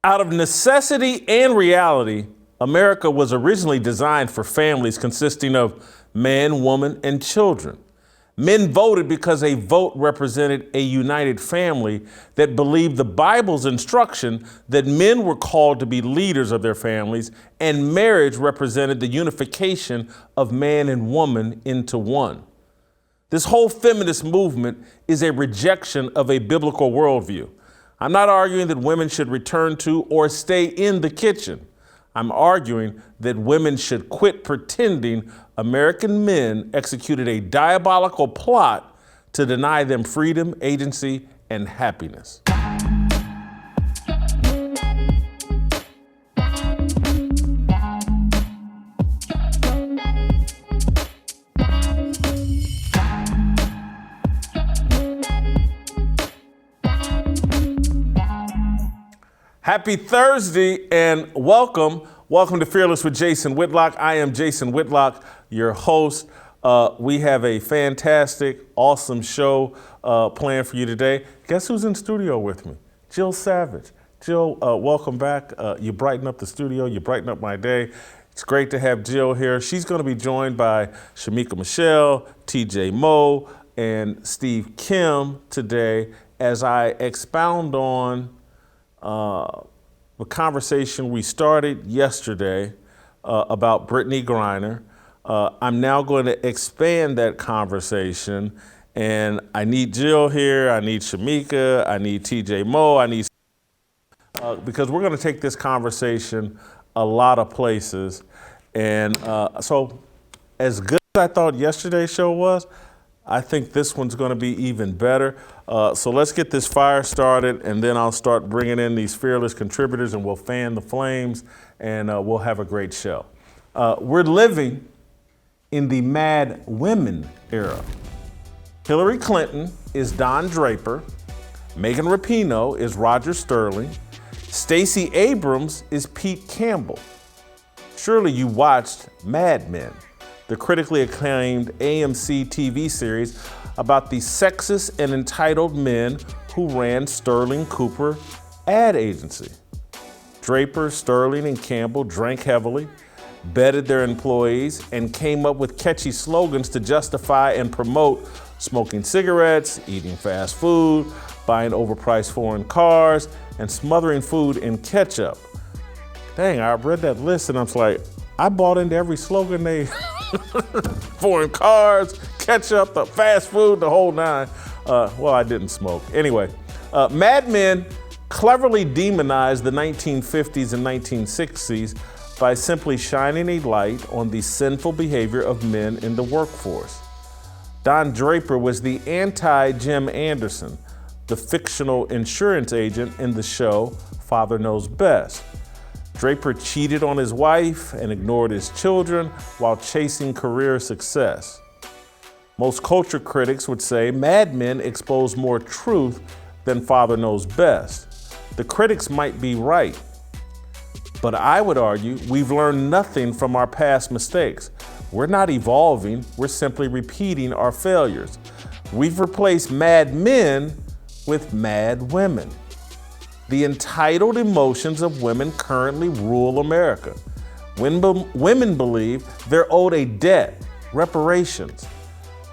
Out of necessity and reality, America was originally designed for families consisting of man, woman, and children. Men voted because a vote represented a united family that believed the Bible's instruction that men were called to be leaders of their families, and marriage represented the unification of man and woman into one. This whole feminist movement is a rejection of a biblical worldview. I'm not arguing that women should return to or stay in the kitchen. I'm arguing that women should quit pretending American men executed a diabolical plot to deny them freedom, agency, and happiness. Happy Thursday and welcome. Welcome to Fearless with Jason Whitlock. I am Jason Whitlock, your host. We have a fantastic, awesome show planned for you today. Guess who's in studio with me? Jill Savage. Jill, welcome back. You brighten up the studio. You brighten up my day. It's great to have Jill here. She's going to be joined by Shemeka Michelle, TJ Moe, and Steve Kim today as I expound on the conversation we started yesterday about Brittney Griner. I'm now going to expand that conversation, and I need Jill here, I need Shemeka, I need TJ Moe, I need because we're going to take this conversation a lot of places. And so as good as I thought yesterday's show was, I think this one's going to be even better. So let's get this fire started, and then I'll start bringing in these fearless contributors, and we'll fan the flames, and we'll have a great show. We're living in the Mad Women era. Hillary Clinton is Don Draper. Megan Rapinoe is Roger Sterling. Stacey Abrams is Pete Campbell. Surely you watched Mad Men, the critically acclaimed AMC TV series about the sexist and entitled men who ran Sterling Cooper ad agency. Draper, Sterling, and Campbell drank heavily, bedded their employees, and came up with catchy slogans to justify and promote smoking cigarettes, eating fast food, buying overpriced foreign cars, and smothering food in ketchup. Dang, I read that list and I was like, I bought into every slogan they foreign cars, ketchup, the fast food, the whole nine. Well, I didn't smoke. Anyway, Mad Men cleverly demonized the 1950s and 1960s by simply shining a light on the sinful behavior of men in the workforce. Don Draper was the anti-Jim Anderson, the fictional insurance agent in the show Father Knows Best. Draper cheated on his wife and ignored his children while chasing career success. Most culture critics would say Mad Men exposed more truth than Father Knows Best. The critics might be right, but I would argue we've learned nothing from our past mistakes. We're not evolving, we're simply repeating our failures. We've replaced mad men with mad women. The entitled emotions of women currently rule America. Women believe they're owed a debt, reparations.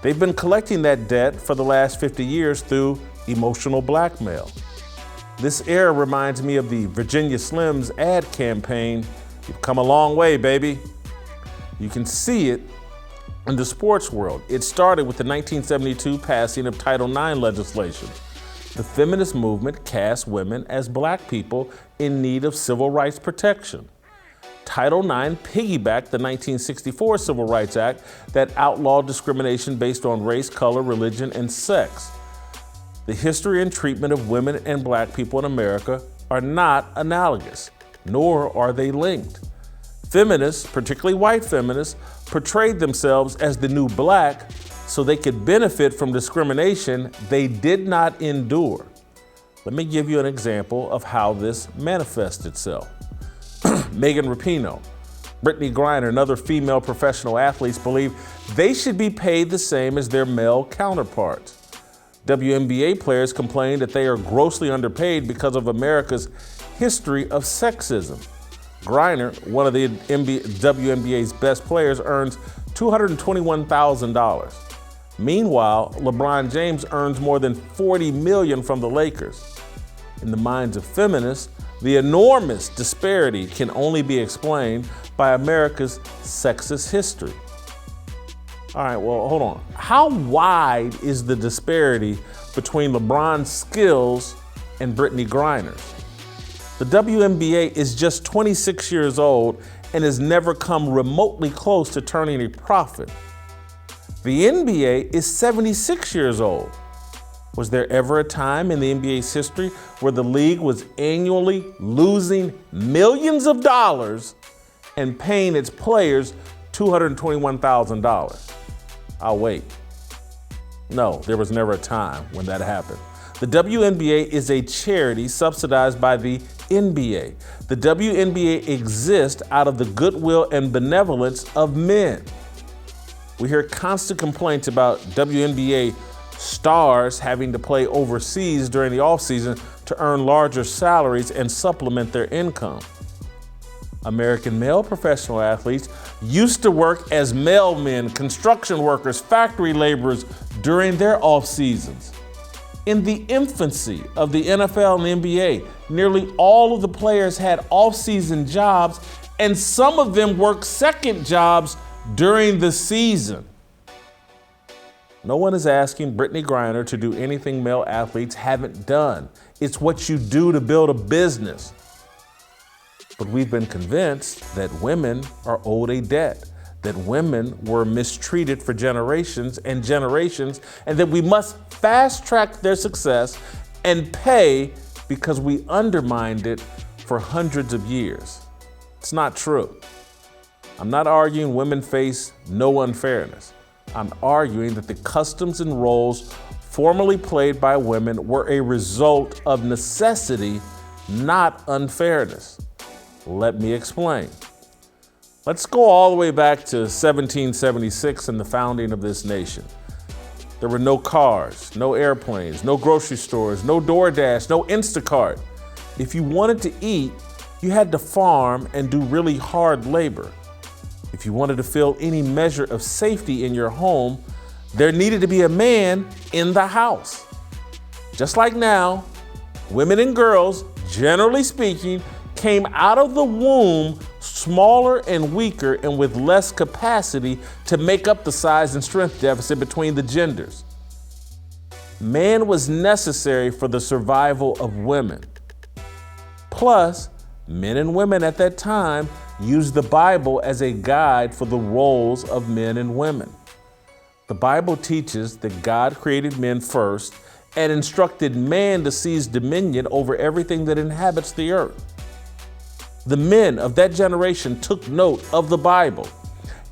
They've been collecting that debt for the last 50 years through emotional blackmail. This era reminds me of the Virginia Slims ad campaign, "You've come a long way, baby." You can see it in the sports world. It started with the 1972 passing of Title IX legislation. The feminist movement cast women as black people in need of civil rights protection. Title IX piggybacked the 1964 Civil Rights Act that outlawed discrimination based on race, color, religion, and sex. The history and treatment of women and black people in America are not analogous, nor are they linked. Feminists, particularly white feminists, portrayed themselves as the new black so they could benefit from discrimination they did not endure. Let me give you an example of how this manifests itself. Megan Rapinoe, Brittney Griner, and other female professional athletes believe they should be paid the same as their male counterparts. WNBA players complain that they are grossly underpaid because of America's history of sexism. Griner, one of the WNBA's best players, earns $221,000. Meanwhile, LeBron James earns more than $40 million from the Lakers. In the minds of feminists, the enormous disparity can only be explained by America's sexist history. All right, well, hold on. How wide is the disparity between LeBron's skills and Brittney Griner's? The WNBA is just 26 years old and has never come remotely close to turning a profit. The NBA is 76 years old. Was there ever a time in the NBA's history where the league was annually losing millions of dollars and paying its players $221,000? I'll wait. No, there was never a time when that happened. The WNBA is a charity subsidized by the NBA. The WNBA exists out of the goodwill and benevolence of men. We hear constant complaints about WNBA stars having to play overseas during the offseason to earn larger salaries and supplement their income. American male professional athletes used to work as mailmen, construction workers, factory laborers during their off seasons. In the infancy of the NFL and the NBA, nearly all of the players had off-season jobs, and some of them worked second jobs during the season. No one is asking Brittney Griner to do anything male athletes haven't done. It's what you do to build a business. But we've been convinced that women are owed a debt, that women were mistreated for generations and generations, and that we must fast track their success and pay because we undermined it for hundreds of years. It's not true. I'm not arguing women face no unfairness. I'm arguing that the customs and roles formerly played by women were a result of necessity, not unfairness. Let me explain. Let's go all the way back to 1776 and the founding of this nation. There were no cars, no airplanes, no grocery stores, no DoorDash, no Instacart. If you wanted to eat, you had to farm and do really hard labor. If you wanted to feel any measure of safety in your home, there needed to be a man in the house. Just like now, women and girls, generally speaking, came out of the womb smaller and weaker and with less capacity to make up the size and strength deficit between the genders. Man was necessary for the survival of women. Plus, men and women at that time used the Bible as a guide for the roles of men and women. The Bible teaches that God created men first and instructed man to seize dominion over everything that inhabits the earth. The men of that generation took note of the Bible,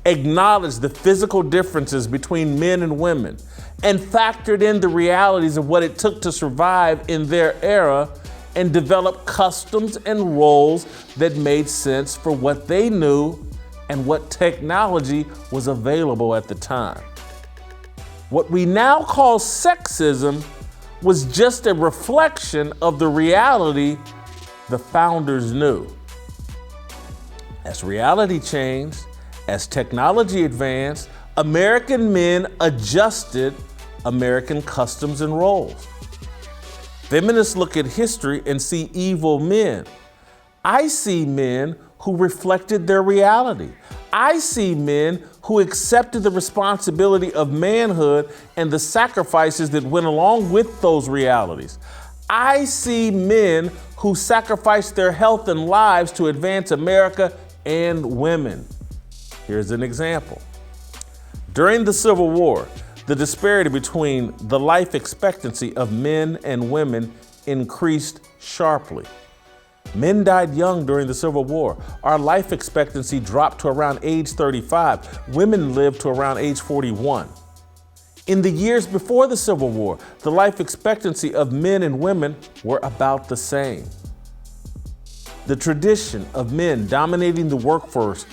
acknowledged the physical differences between men and women, and factored in the realities of what it took to survive in their era and developed customs and roles that made sense for what they knew and what technology was available at the time. What we now call sexism was just a reflection of the reality the founders knew. As reality changed, as technology advanced, American men adjusted American customs and roles. Feminists look at history and see evil men. I see men who reflected their reality. I see men who accepted the responsibility of manhood and the sacrifices that went along with those realities. I see men who sacrificed their health and lives to advance America and women. Here's an example. During the Civil War, the disparity between the life expectancy of men and women increased sharply. Men died young during the Civil War. Our life expectancy dropped to around age 35. Women lived to around age 41. In the years before the Civil War, the life expectancy of men and women were about the same. The tradition of men dominating the workforce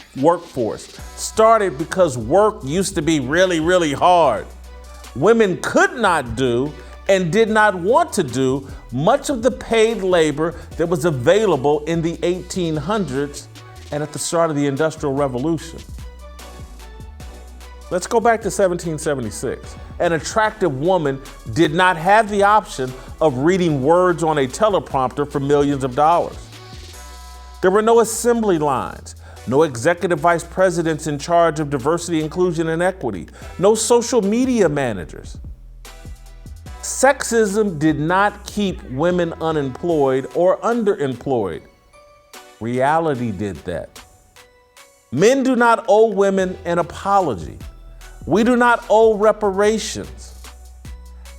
started because work used to be really, really hard. Women could not do and did not want to do much of the paid labor that was available in the 1800s and at the start of the Industrial Revolution. Let's go back to 1776. An attractive woman did not have the option of reading words on a teleprompter for millions of dollars. There were no assembly lines, no executive vice presidents in charge of diversity, inclusion, and equity, no social media managers. Sexism did not keep women unemployed or underemployed. Reality did that. Men do not owe women an apology. We do not owe reparations.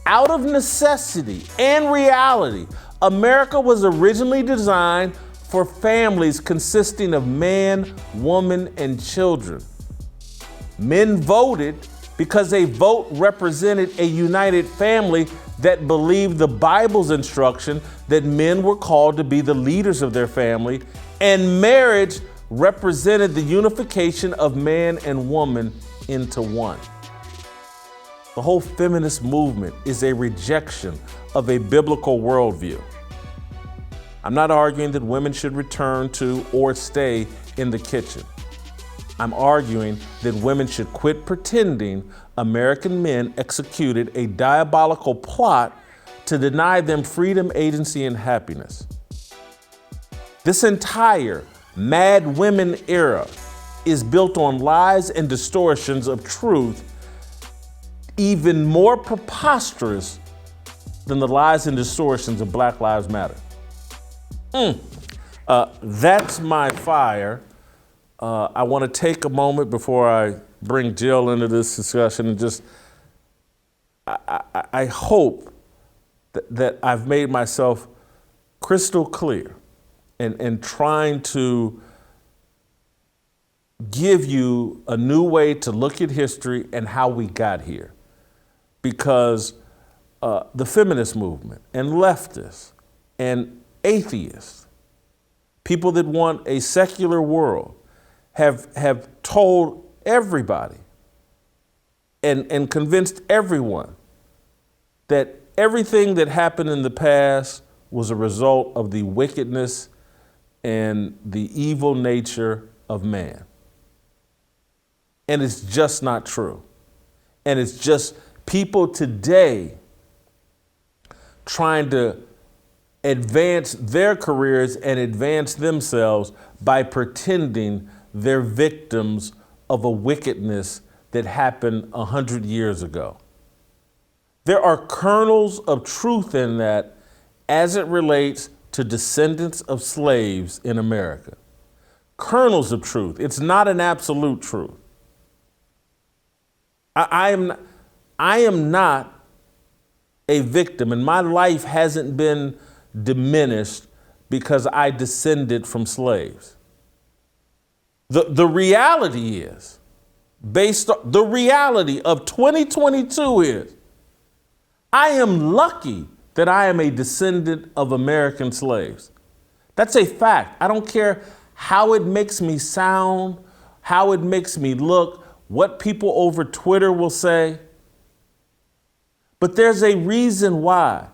Out of necessity and reality, America was originally designed for families consisting of man, woman, and children. Men voted because a vote represented a united family that believed the Bible's instruction that men were called to be the leaders of their family, and marriage represented the unification of man and woman into one. The whole feminist movement is a rejection of a biblical worldview. I'm not arguing that women should return to or stay in the kitchen. I'm arguing that women should quit pretending American men executed a diabolical plot to deny them freedom, agency, and happiness. This entire Mad Women era is built on lies and distortions of truth, even more preposterous than the lies and distortions of Black Lives Matter. That's my fire. I want to take a moment before I bring Jill into this discussion and just, I hope that I've made myself crystal clear and trying to give you a new way to look at history and how we got here. Because the feminist movement and leftists and atheists, people that want a secular world, have told everybody and convinced everyone that everything that happened in the past was a result of the wickedness and the evil nature of man. And it's just not true. And it's just people today trying to advance their careers and advance themselves by pretending they're victims of a wickedness that happened 100 years ago. There are kernels of truth in that as it relates to descendants of slaves in America. Kernels of truth. It's not an absolute truth. I am not a victim, and my life hasn't been diminished because I descended from slaves. The reality is, based on the reality of 2022 is, I am lucky that I am a descendant of American slaves. That's a fact. I don't care how it makes me sound, how it makes me look, what people over Twitter will say. But there's a reason why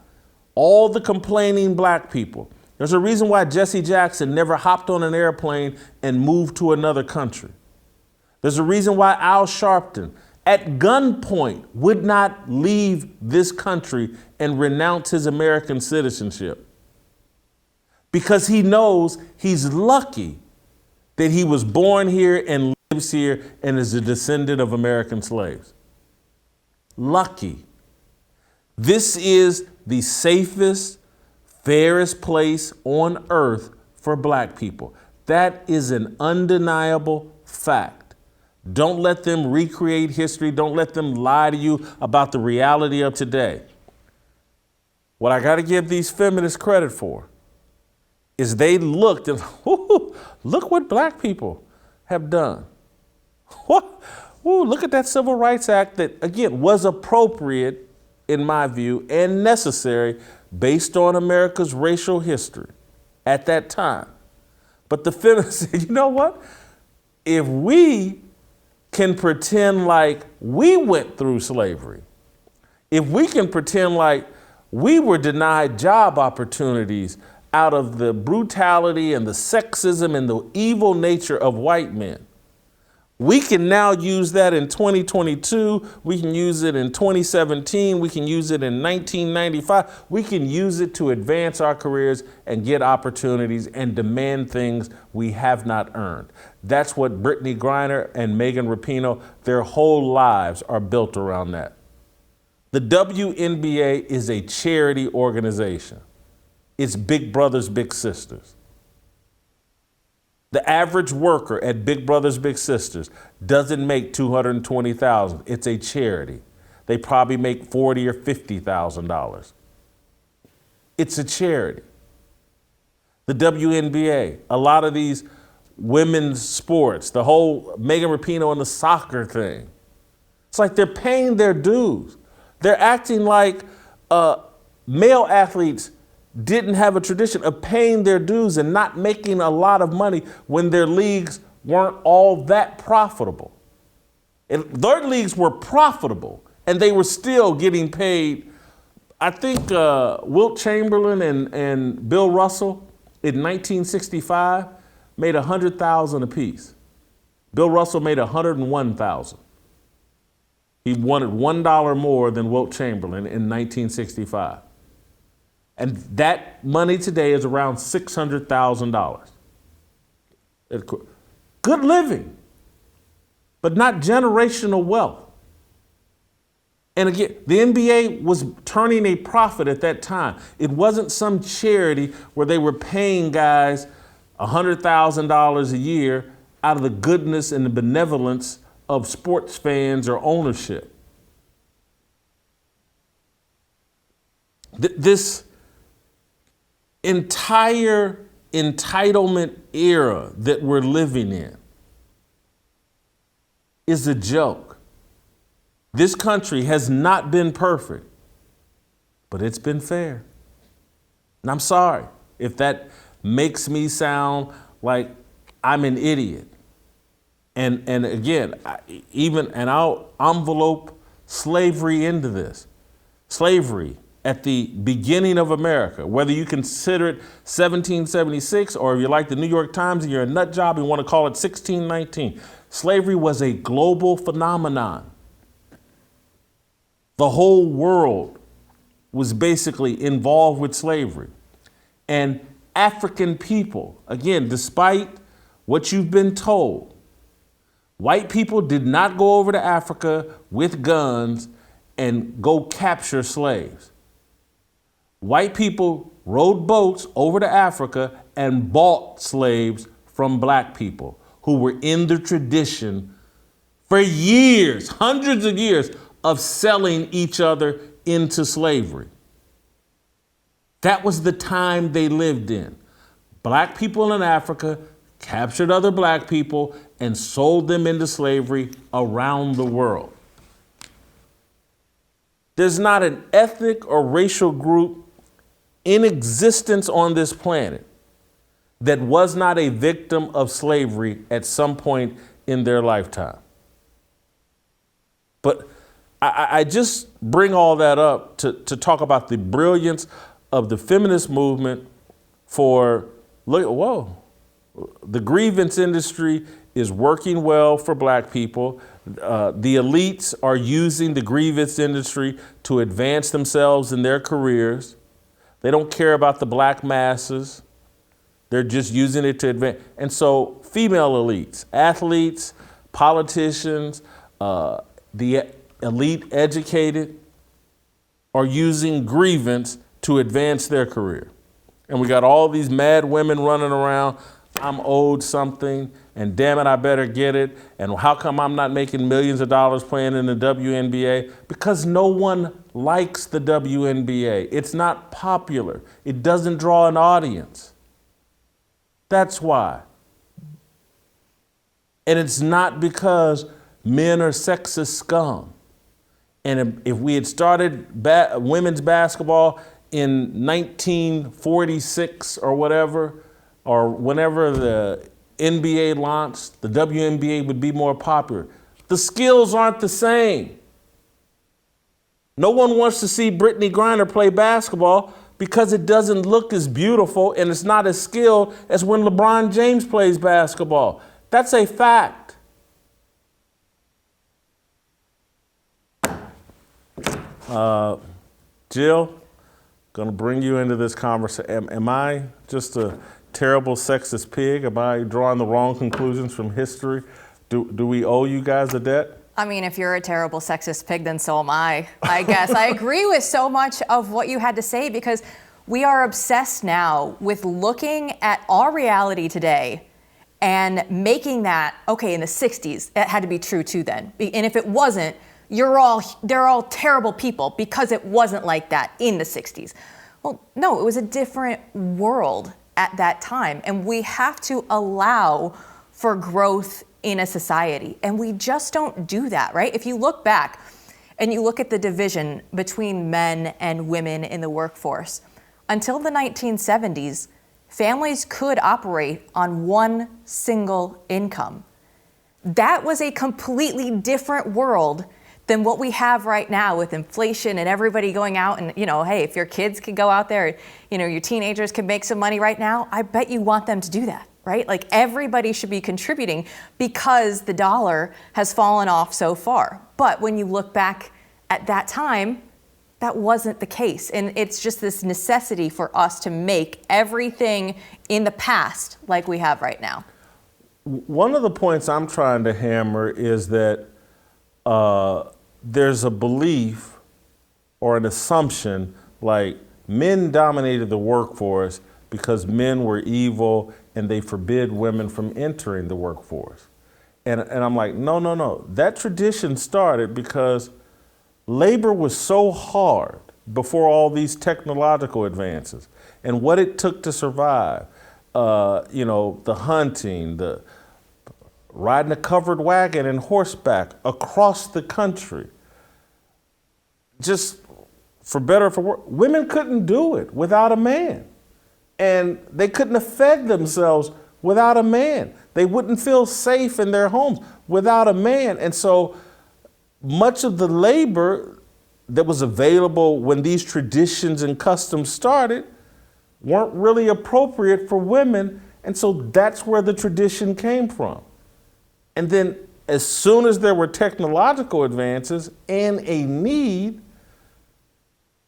all the complaining Black people, there's a reason why Jesse Jackson never hopped on an airplane and moved to another country. There's a reason why Al Sharpton, at gunpoint, would not leave this country and renounce his American citizenship. Because he knows he's lucky that he was born here and lives here and is a descendant of American slaves. Lucky. This is the safest, fairest place on earth for Black people. That is an undeniable fact. Don't let them recreate history. Don't let them lie to you about the reality of today. What I got to give these feminists credit for is they looked and, look what Black people have done. Look at that Civil Rights Act that, again, was appropriate, in my view, and necessary based on America's racial history at that time. But the feminists said, you know what? If we can pretend like we went through slavery, if we can pretend like We were denied job opportunities out of the brutality and the sexism and the evil nature of white men. We can now use that in 2022. We can use it in 2017. We can use it in 1995. We can use it to advance our careers and get opportunities and demand things we have not earned. That's what Brittney Griner and Rapinoe, their whole lives are built around that. The WNBA is a charity organization. It's big brothers, big sisters. The average worker at Big Brothers Big Sisters doesn't make $220,000. It's a charity. They probably make $40,000 or $50,000. It's a charity. The WNBA, a lot of these women's sports, the whole Megan Rapinoe and the soccer thing, it's like they're paying their dues. They're acting like male athletes didn't have a tradition of paying their dues and not making a lot of money when their leagues weren't all that profitable. And their leagues were profitable and they were still getting paid. I think Wilt Chamberlain and Bill Russell in 1965 made $100,000 apiece. Bill Russell made $101,000. He wanted $1 more than Wilt Chamberlain in 1965. And that money today is around $600,000. Good living, but not generational wealth. And again, the NBA was turning a profit at that time. It wasn't some charity where they were paying guys $100,000 a year out of the goodness and the benevolence of sports fans or ownership. This entire entitlement era that we're living in is a joke. This country has not been perfect, but it's been fair. And I'm sorry if that makes me sound like I'm an idiot. And again, I'll envelope slavery into this. Slavery at the beginning of America, whether you consider it 1776 or if you're like the New York Times and you're a nut job and want to call it 1619, slavery was a global phenomenon. The whole world was basically involved with slavery. And African people, again, despite what you've been told, white people did not go over to Africa with guns and go capture slaves. White people rowed boats over to Africa and bought slaves from black people who were in the tradition for years, hundreds of years, of selling each other into slavery. That was the time they lived in. Black people in Africa captured other black people and sold them into slavery around the world. There's not an ethnic or racial group in existence on this planet that was not a victim of slavery at some point in their lifetime. But I just bring all that up to talk about the brilliance of the feminist movement for, the grievance industry is working well for black people. The elites are using the grievance industry to advance themselves in their careers. They don't care about the black masses. They're just using it to advance. And so female elites, athletes, politicians, the elite educated are using grievance to advance their career. And we got all these mad women running around. I'm owed something, and damn it, I better get it. And how come I'm not making millions of dollars playing in the WNBA? Because no one likes the WNBA. It's not popular. It doesn't draw an audience. That's why. And it's not because men are sexist scum. And if we had started women's basketball in 1946 or whatever, or whenever the NBA launched, the WNBA would be more popular. The skills aren't the same. No one wants to see Brittney Griner play basketball because it doesn't look as beautiful and it's not as skilled as when LeBron James plays basketball. That's a fact. Jill, gonna bring you into this conversation. Am I just a terrible sexist pig? Am I drawing the wrong conclusions from history? Do we owe you guys a debt? I mean, if you're a terrible sexist pig, then so am I guess. I agree with so much of what you had to say because we are obsessed now with looking at our reality today and making that, okay, in the 60s, it had to be true too then. And if it wasn't, they're all terrible people because it wasn't like that in the 60s. Well, no, it was a different world at that time. And we have to allow for growth in a society. And we just don't do that, right? If you look back and you look at the division between men and women in the workforce, until the 1970s, families could operate on one single income. That was a completely different world than what we have right now with inflation and everybody going out and, hey, if your kids could go out there, your teenagers can make some money right now, I bet you want them to do that, right? Like everybody should be contributing because the dollar has fallen off so far. But when you look back at that time, that wasn't the case. And it's just this necessity for us to make everything in the past like we have right now. One of the points I'm trying to hammer is that there's a belief or an assumption like men dominated the workforce because men were evil and they forbid women from entering the workforce. And I'm like, no. That tradition started because labor was so hard before all these technological advances and what it took to survive. The hunting, the riding a covered wagon and horseback across the country. Just for better or for worse, women couldn't do it without a man. And they couldn't have fed themselves without a man. They wouldn't feel safe in their homes without a man. And so much of the labor that was available when these traditions and customs started weren't really appropriate for women. And so that's where the tradition came from. And then as soon as there were technological advances and a need,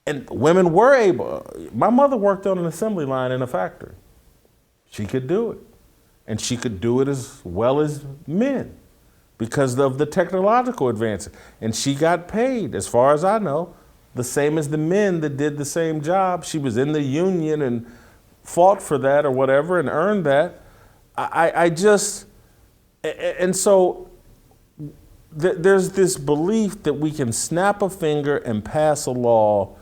and women were able, my mother worked on an assembly line in a factory. She could do it. And she could do it as well as men because of the technological advances. And she got paid, as far as I know, the same as the men that did the same job. She was in the union and fought for that or whatever and earned that. And so there's this belief that we can snap a finger and pass a law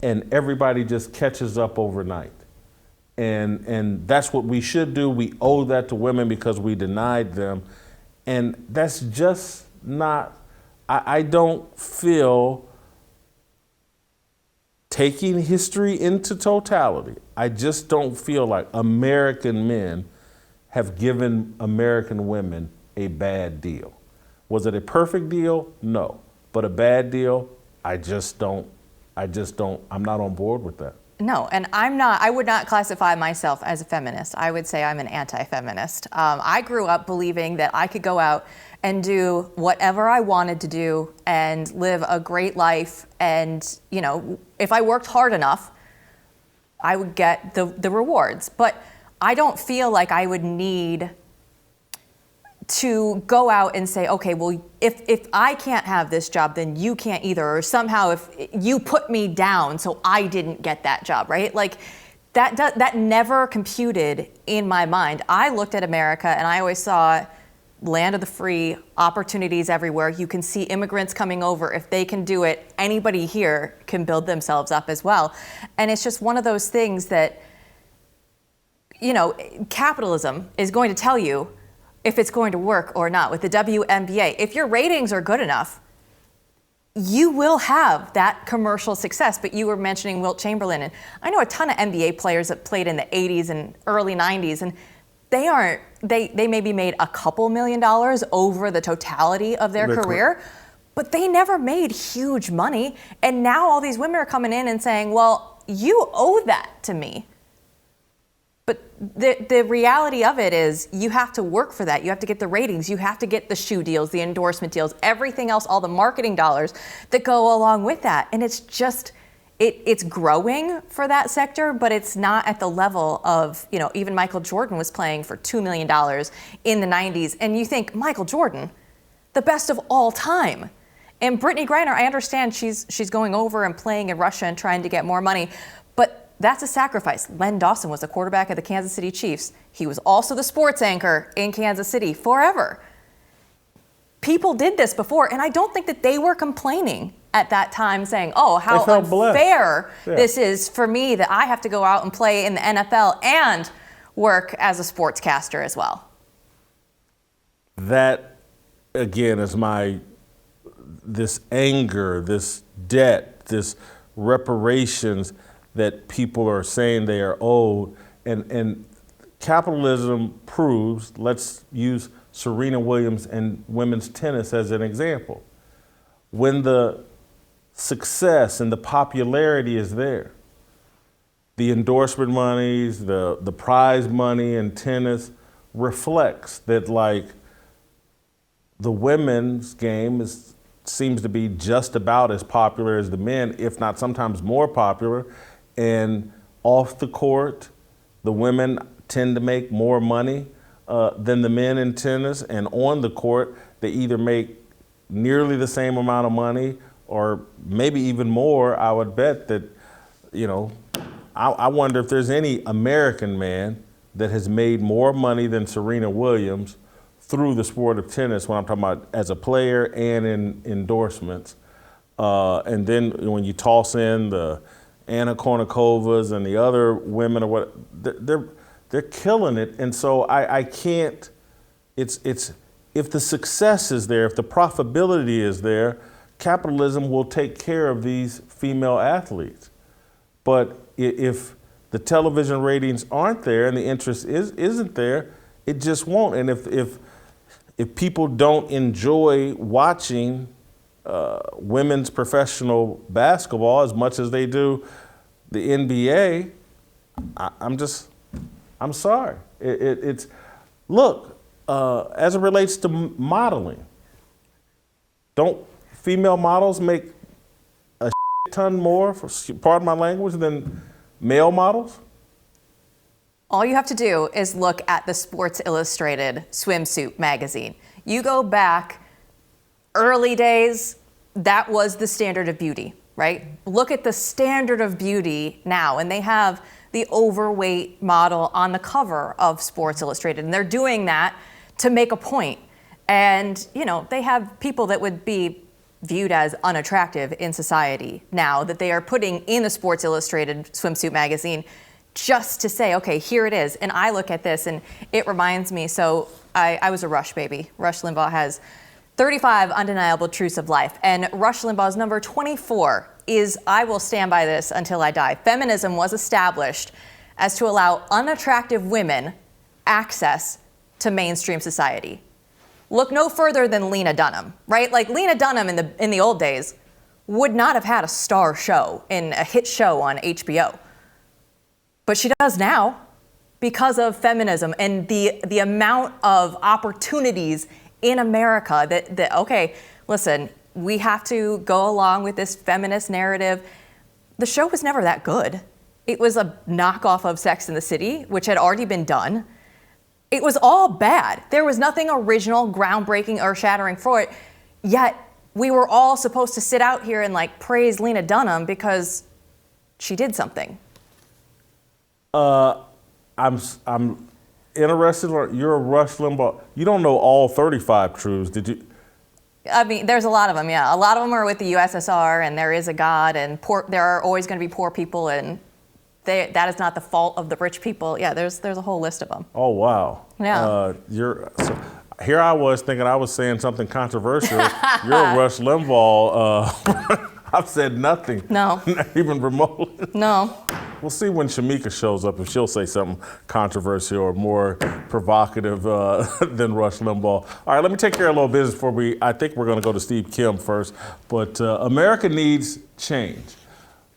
and everybody just catches up overnight. And that's what we should do. We owe that to women because we denied them. And that's just not, I don't feel, taking history into totality, I just don't feel like American men have given American women a bad deal. Was it a perfect deal? No. But a bad deal? I'm not on board with that. No, and I would not classify myself as a feminist. I would say I'm an anti-feminist. I grew up believing that I could go out and do whatever I wanted to do and live a great life. And, if I worked hard enough, I would get the rewards. But I don't feel like I would need to go out and say, okay, well, if I can't have this job, then you can't either. Or somehow if you put me down, so I didn't get that job, right? Like that never computed in my mind. I looked at America and I always saw land of the free, opportunities everywhere. You can see immigrants coming over. If they can do it, anybody here can build themselves up as well. And it's just one of those things that, capitalism is going to tell you if it's going to work or not. With the WNBA, if your ratings are good enough, you will have that commercial success. But you were mentioning Wilt Chamberlain, and I know a ton of NBA players that played in the 80s and early 90s, and they maybe made a couple $1 million over the totality of their career, but they never made huge money. And now all these women are coming in and saying, well, you owe that to me. But the reality of it is you have to work for that. You have to get the ratings. You have to get the shoe deals, the endorsement deals, everything else, all the marketing dollars that go along with that. And it's just, it's growing for that sector, but it's not at the level of, even Michael Jordan was playing for $2 million in the 90s. And you think, Michael Jordan, the best of all time. And Brittney Griner, I understand she's going over and playing in Russia and trying to get more money, but that's a sacrifice. Len Dawson was the quarterback of the Kansas City Chiefs. He was also the sports anchor in Kansas City forever. People did this before, and I don't think that they were complaining at that time saying, oh, how unfair this is for me that I have to go out and play in the NFL and work as a sportscaster as well. That, again, is this anger, this debt, this reparations that people are saying they are owed. And capitalism proves, let's use Serena Williams and women's tennis as an example. When the success and the popularity is there, the endorsement monies, the prize money in tennis reflects that, like, the women's game seems to be just about as popular as the men, if not sometimes more popular. And off the court, the women tend to make more money than the men in tennis. And on the court, they either make nearly the same amount of money or maybe even more. I would bet that, I wonder if there's any American man that has made more money than Serena Williams through the sport of tennis, when I'm talking about as a player and in endorsements. And then when you toss in the Anna Kournikovas and the other women, or what, they're killing it. And so I can't. It's if the success is there, if the profitability is there, capitalism will take care of these female athletes. But if the television ratings aren't there and the interest isn't there, it just won't. And if people don't enjoy watching women's professional basketball as much as they do the NBA, I'm sorry. Look, as it relates to modeling, don't female models make a ton more, pardon my language, than male models? All you have to do is look at the Sports Illustrated swimsuit magazine. You go back early days, that was the standard of beauty, right? Look at the standard of beauty now, and they have the overweight model on the cover of Sports Illustrated, and they're doing that to make a point. And, they have people that would be viewed as unattractive in society now that they are putting in the Sports Illustrated swimsuit magazine just to say, okay, here it is. And I look at this and it reminds me, so I was a Rush baby. Rush Limbaugh has 35 undeniable truths of life. And Rush Limbaugh's number 24 is, I will stand by this until I die. Feminism was established as to allow unattractive women access to mainstream society. Look no further than Lena Dunham, right? Like Lena Dunham in the old days would not have had a star show in a hit show on HBO. But she does now because of feminism and the amount of opportunities in America that okay, listen, we have to go along with this feminist narrative. The show was never that good. It was a knockoff of Sex and the City, which had already been done. It was all bad. There was nothing original, groundbreaking, earth-shattering for it. Yet we were all supposed to sit out here and praise Lena Dunham because she did something. I'm interested. You're a Rush Limbaugh. You don't know all 35 truths, did you? I mean, there's a lot of them, yeah. A lot of them are with the USSR, and there is a God, and there are always going to be poor people, and that is not the fault of the rich people. Yeah, there's a whole list of them. Oh, wow. Yeah. Here I was thinking I was saying something controversial. You're a Rush Limbaugh. I've said nothing. No. Not even remotely. No. We'll see when Shemeka shows up if she'll say something controversial or more provocative than Rush Limbaugh. All right, let me take care of a little business before I think we're going to go to Steve Kim first. But America needs change.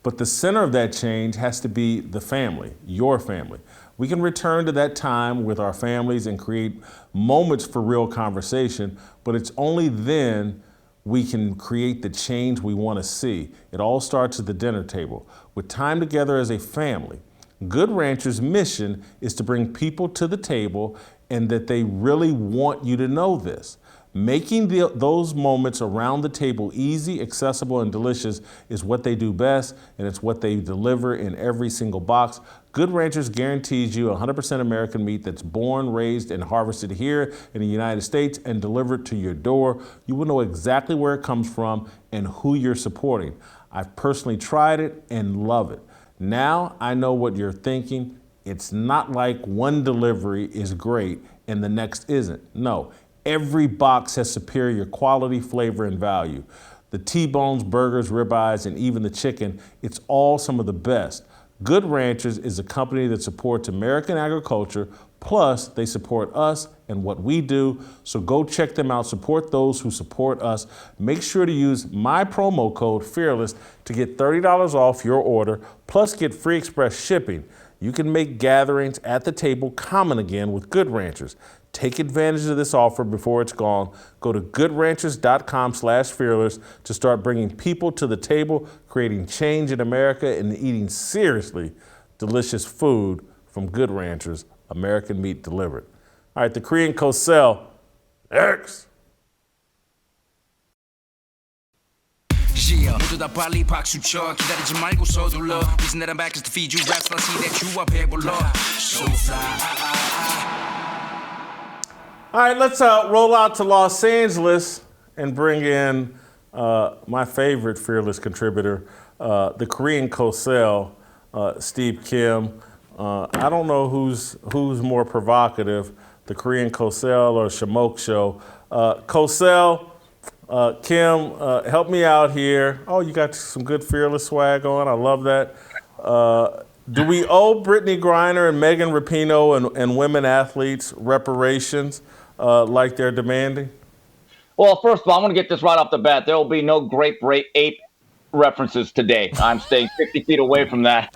But the center of that change has to be the family, your family. We can return to that time with our families and create moments for real conversation, but it's only then we can create the change we want to see. It all starts at the dinner table, with time together as a family. Good Ranchers' mission is to bring people to the table and that they really want you to know this. Making those moments around the table easy, accessible, and delicious is what they do best, and it's what they deliver in every single box. Good Ranchers guarantees you 100% American meat that's born, raised, and harvested here in the United States and delivered to your door. You will know exactly where it comes from and who you're supporting. I've personally tried it and love it. Now I know what you're thinking. It's not like one delivery is great and the next isn't. No. Every box has superior quality, flavor, and value. The T-bones, burgers, ribeyes, and even the chicken, it's all some of the best. Good Ranchers is a company that supports American agriculture, plus they support us and what we do. So go check them out, support those who support us. Make sure to use my promo code FEARLESS to get $30 off your order, plus get free express shipping. You can make gatherings at the table common again with Good Ranchers. Take advantage of this offer before it's gone. Go to goodranchers.com/fearless to start bringing people to the table, creating change in America, and eating seriously delicious food from Good Ranchers, American meat delivered. All right, the Korean Cosell, X. Yeah, 모두 다 빨리 박수 쳐 기다리지 말고 서둘러 Isn't that I'm back just to feed you raps I see that you are 배불러 So fly All right, let's roll out to Los Angeles and bring in my favorite Fearless contributor, the Korean Cosell, Steve Kim. I don't know who's more provocative, the Korean Cosell or Shemoke show. Cosell, Kim, help me out here. Oh, you got some good Fearless swag on. I love that. Do we owe Brittney Griner and Megan Rapinoe and women athletes reparations like they're demanding? Well, first of all, I'm going to get this right off the bat. There will be no grape ape references today. I'm staying 50 feet away from that.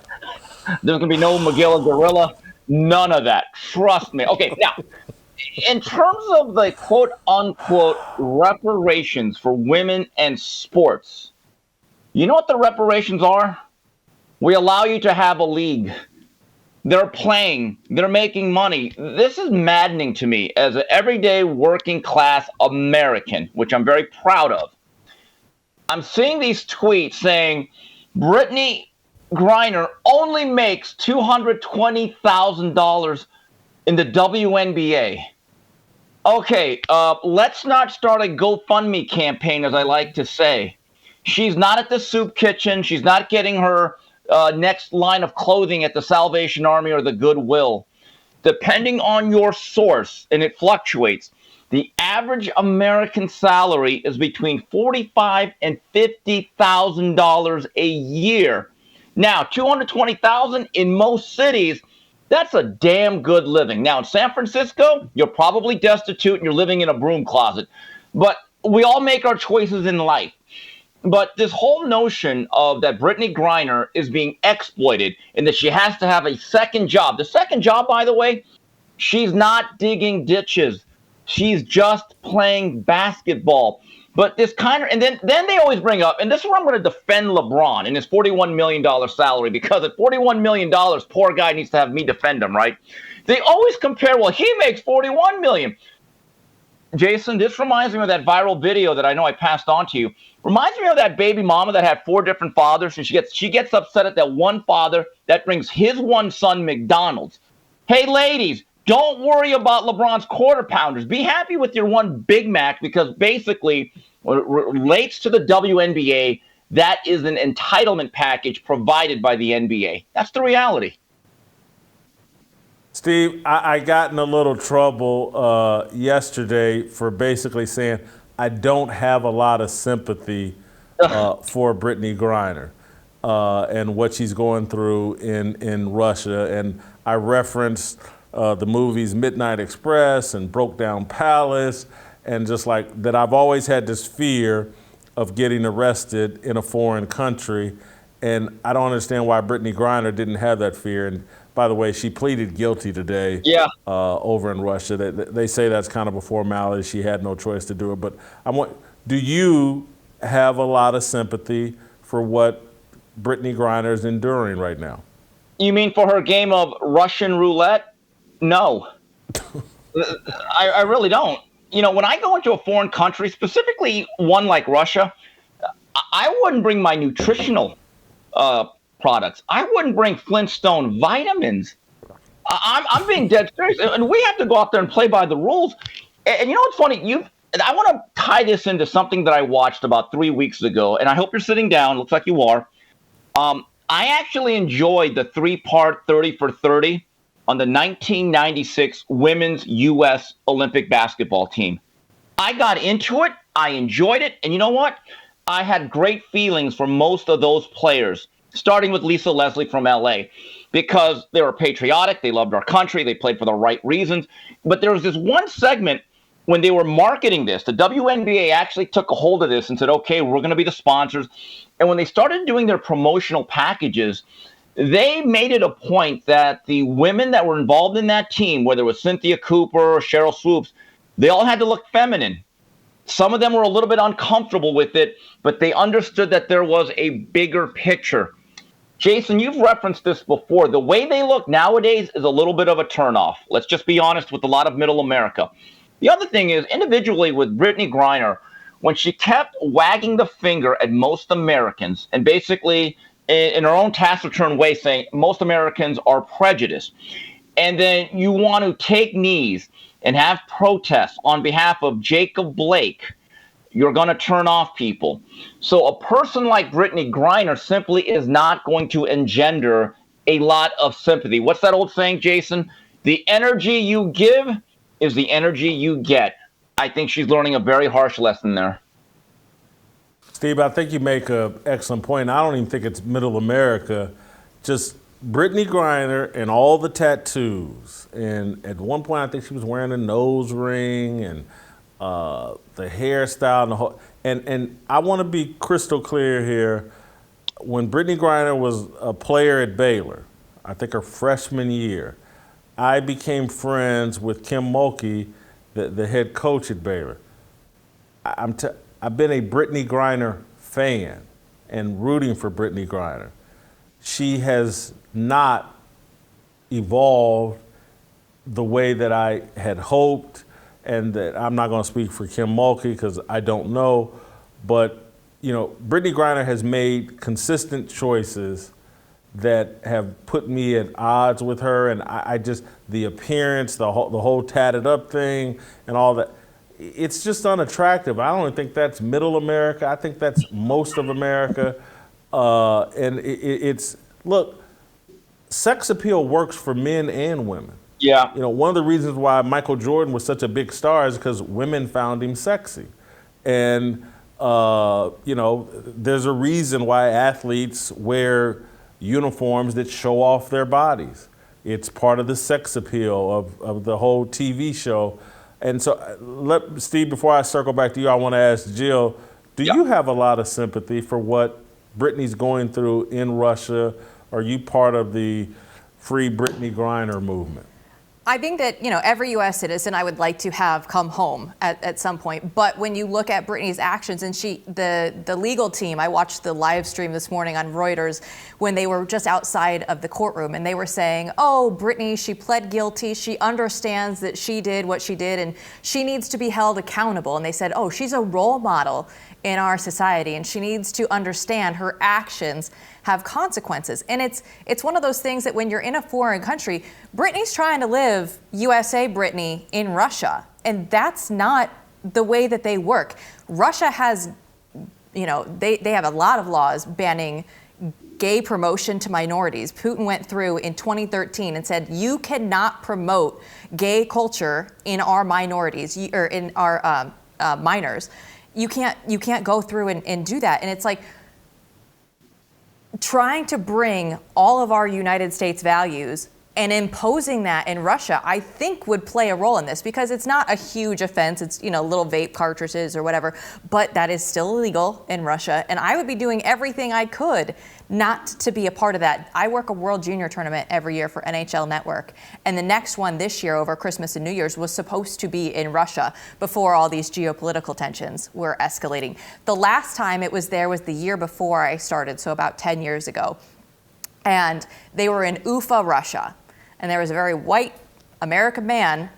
There's going to be no Magilla Gorilla. None of that. Trust me. Okay, now, in terms of the quote-unquote reparations for women and sports, you know what the reparations are? We allow you to have a league. They're playing. They're making money. This is maddening to me as an everyday working class American, which I'm very proud of. I'm seeing these tweets saying Brittney Griner only makes $220,000 in the WNBA. Okay, let's not start a GoFundMe campaign, as I like to say. She's not at the soup kitchen. She's not getting her next line of clothing at the Salvation Army or the Goodwill. Depending on your source, and it fluctuates, the average American salary is between $45,000 and $50,000 a year. Now, $220,000 in most cities, that's a damn good living. Now, in San Francisco, you're probably destitute and you're living in a broom closet. But we all make our choices in life. But this whole notion of that Brittney Griner is being exploited and that she has to have a second job. The second job, by the way, she's not digging ditches. She's just playing basketball. But this kind of, and then they always bring up, and this is where I'm going to defend LeBron and his $41 million salary, because at $41 million, poor guy needs to have me defend him, right? They always compare, well, he makes $41 million. Jason, this reminds me of that viral video that I know I passed on to you. Reminds me of that baby mama that had 4 different fathers, and she gets upset at that one father that brings his one son McDonald's. Hey, ladies, don't worry about LeBron's quarter pounders. Be happy with your one Big Mac, because basically when it relates to the WNBA, that is an entitlement package provided by the NBA. That's the reality. Steve, I got in a little trouble yesterday for basically saying I don't have a lot of sympathy for Brittney Griner. and what she's going through in Russia. And I referenced the movies Midnight Express and Broke Down Palace, and just like that, I've always had this fear of getting arrested in a foreign country. And I don't understand why Brittney Griner didn't have that fear. And by the way, she pleaded guilty today over in Russia. They say that's kind of a formality. She had no choice to do it. But do you have a lot of sympathy for what Brittney Griner is enduring right now? You mean for her game of Russian roulette? No. I really don't. You know, when I go into a foreign country, specifically one like Russia, I wouldn't bring my nutritional products. I wouldn't bring Flintstone vitamins. I'm being dead serious. And we have to go out there and play by the rules. And you know what's funny? I want to tie this into something that I watched about 3 weeks ago, and I hope you're sitting down. Looks like you are. I actually enjoyed the 3-part 30 for 30 on the 1996 women's U.S. Olympic basketball team. I got into it. I enjoyed it. And you know what? I had great feelings for most of those players, starting with Lisa Leslie from L.A., because they were patriotic. They loved our country. They played for the right reasons. But there was this one segment when they were marketing this. The WNBA actually took a hold of this and said, okay, we're going to be the sponsors. And when they started doing their promotional packages, they made it a point that the women that were involved in that team, whether it was Cynthia Cooper or Cheryl Swoops, they all had to look feminine. Some of them were a little bit uncomfortable with it, but they understood that there was a bigger picture. Jason, you've referenced this before. The way they look nowadays is a little bit of a turnoff. Let's just be honest with a lot of middle America. The other thing is, individually with Brittney Griner, when she kept wagging the finger at most Americans and basically in her own taciturn way saying most Americans are prejudiced, and then you want to take knees and have protests on behalf of Jacob Blake, you're going to turn off people. So a person like Brittney Griner simply is not going to engender a lot of sympathy. What's that old saying, Jason? The energy you give is the energy you get. I think she's learning a very harsh lesson there. Steve, I think you make an excellent point. I don't even think it's middle America. Just Brittney Griner and all the tattoos. And at one point, I think she was wearing a nose ring and the hairstyle and the whole. And I want to be crystal clear here. When Brittney Griner was a player at Baylor, I think her freshman year, I became friends with Kim Mulkey, the head coach at Baylor. I've been a Brittney Griner fan and rooting for Brittney Griner. She has not evolved the way that I had hoped, and that I'm not going to speak for Kim Mulkey because I don't know, but you know, Brittney Griner has made consistent choices that have put me at odds with her, and I just, the appearance, the whole tatted up thing and all that, it's just unattractive. I don't even think that's middle America. I think that's most of America. And it's, look, sex appeal works for men and women. Yeah. You know, one of the reasons why Michael Jordan was such a big star is because women found him sexy. And, you know, there's a reason why athletes wear uniforms that show off their bodies. It's part of the sex appeal of the whole TV show. And so, Steve, before I circle back to you, I want to ask Jill, do you have a lot of sympathy for what Brittney's going through in Russia? Are you part of the Free Brittney Griner movement? I think that, you know, every U.S. citizen I would like to have come home at some point. But when you look at Brittney's actions, and the legal team, I watched the live stream this morning on Reuters when they were just outside of the courtroom, and they were saying, oh, Brittney, she pled guilty. She understands that she did what she did, and she needs to be held accountable. And they said, oh, she's a role model in our society, and she needs to understand her actions have consequences. And it's one of those things that when you're in a foreign country, Brittney's trying to live USA Brittney in Russia, and that's not the way that they work. Russia has, you know, they have a lot of laws banning gay promotion to minorities. Putin went through in 2013 and said, you cannot promote gay culture in our minorities or in our minors. You can't go through and do that. And it's like, trying to bring all of our United States values and imposing that in Russia, I think would play a role in this, because it's not a huge offense. It's, little vape cartridges or whatever, but that is still illegal in Russia. And I would be doing everything I could not to be a part of that. I work a World Junior tournament every year for NHL Network. And the next one this year over Christmas and New Year's was supposed to be in Russia before all these geopolitical tensions were escalating. The last time it was there was the year before I started, so about 10 years ago. And they were in Ufa, Russia. And there was a very white American man,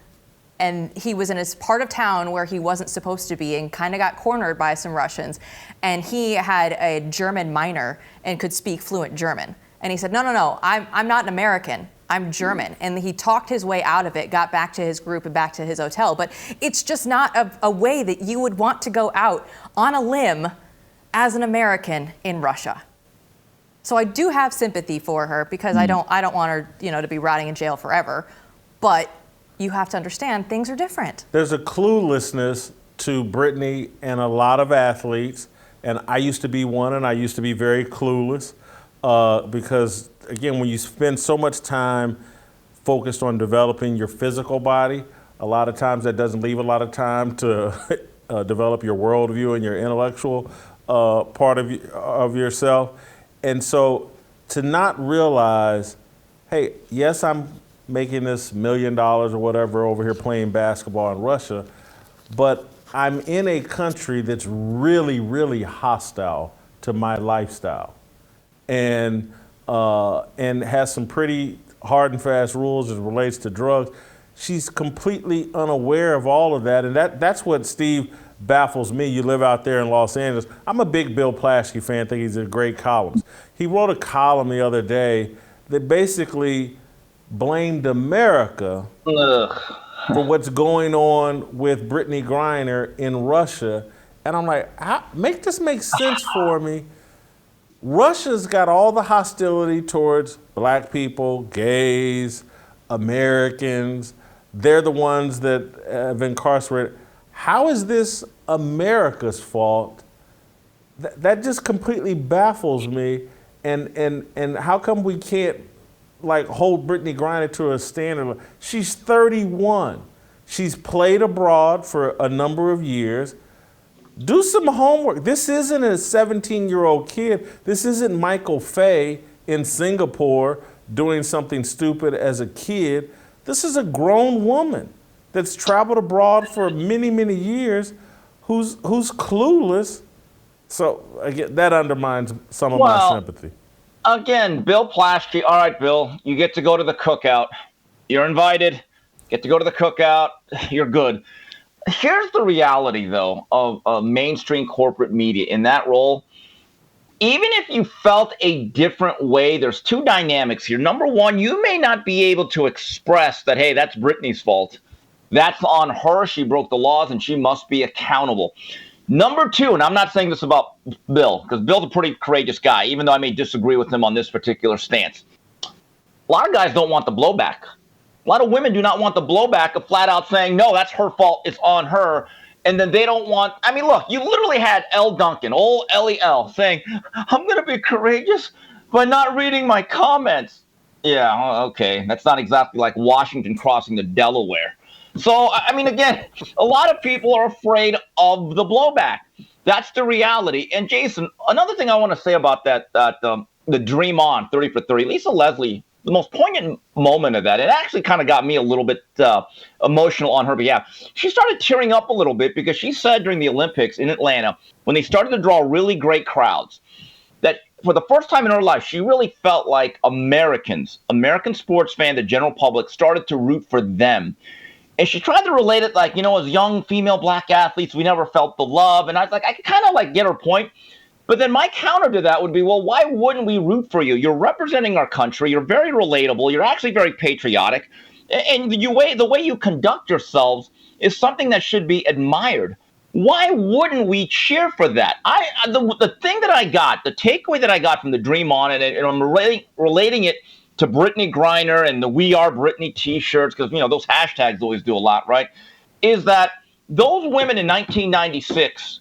and he was in his part of town where he wasn't supposed to be and kind of got cornered by some Russians. And he had a German minor and could speak fluent German. And he said, no, I'm not an American. I'm German. And he talked his way out of it, got back to his group and back to his hotel. But it's just not a way that you would want to go out on a limb as an American in Russia. So I do have sympathy for her, because I don't want her, to be rotting in jail forever. But you have to understand, things are different. There's a cluelessness to Brittney and a lot of athletes, and I used to be one, and I used to be very clueless, because again, when you spend so much time focused on developing your physical body, a lot of times that doesn't leave a lot of time to develop your worldview and your intellectual part of yourself. And so to not realize, hey, yes, I'm making this $1 million or whatever over here playing basketball in Russia, but I'm in a country that's really, really hostile to my lifestyle, and has some pretty hard and fast rules as it relates to drugs. She's completely unaware of all of that, and that's what, Steve, baffles me. You live out there in Los Angeles. I'm a big Bill Plaschke fan, think he's a great columnist. He wrote a column the other day that basically blamed America for what's going on with Brittney Griner in Russia. And I'm like, make this make sense for me. Russia's got all the hostility towards black people, gays, Americans. They're the ones that have incarcerated. How is this America's fault? That just completely baffles me. And how come we can't hold Brittney Griner to a standard? She's 31. She's played abroad for a number of years. Do some homework. This isn't a 17-year-old kid. This isn't Michael Fay in Singapore doing something stupid as a kid. This is a grown woman that's traveled abroad for many, many years, who's clueless. So again, that undermines some of my sympathy. Again, Bill Plaschke. All right, Bill, you get to go to the cookout. You're invited. Get to go to the cookout. You're good. Here's the reality, though, of mainstream corporate media in that role. Even if you felt a different way, there's two dynamics here. Number one, you may not be able to express that, hey, that's Brittney's fault. That's on her. She broke the laws, and she must be accountable. Number two, and I'm not saying this about Bill, because Bill's a pretty courageous guy, even though I may disagree with him on this particular stance. A lot of guys don't want the blowback. A lot of women do not want the blowback of flat out saying, no, that's her fault, it's on her. And then they don't want, I mean, look, you literally had L. Duncan, old L.E.L., saying, I'm going to be courageous by not reading my comments. Yeah, okay. That's not exactly like Washington crossing the Delaware. So, I mean, again, a lot of people are afraid of the blowback. That's the reality. And Jason, another thing I want to say about the Dream On 30 for 30, Lisa Leslie, the most poignant moment of that, it actually kind of got me a little bit emotional on her behalf. She started tearing up a little bit because she said during the Olympics in Atlanta, when they started to draw really great crowds, that for the first time in her life, she really felt like American sports fans, the general public, started to root for them. And she tried to relate it like, as young female black athletes, we never felt the love. And I was like, I could kind of get her point. But then my counter to that would be, well, why wouldn't we root for you? You're representing our country. You're very relatable. You're actually very patriotic. And the way you conduct yourselves is something that should be admired. Why wouldn't we cheer for that? The thing that I got, the takeaway that I got from the Dream On, and I'm relating it to Brittney Griner and the We Are Brittney t-shirts, because, those hashtags always do a lot, right? Is that those women in 1996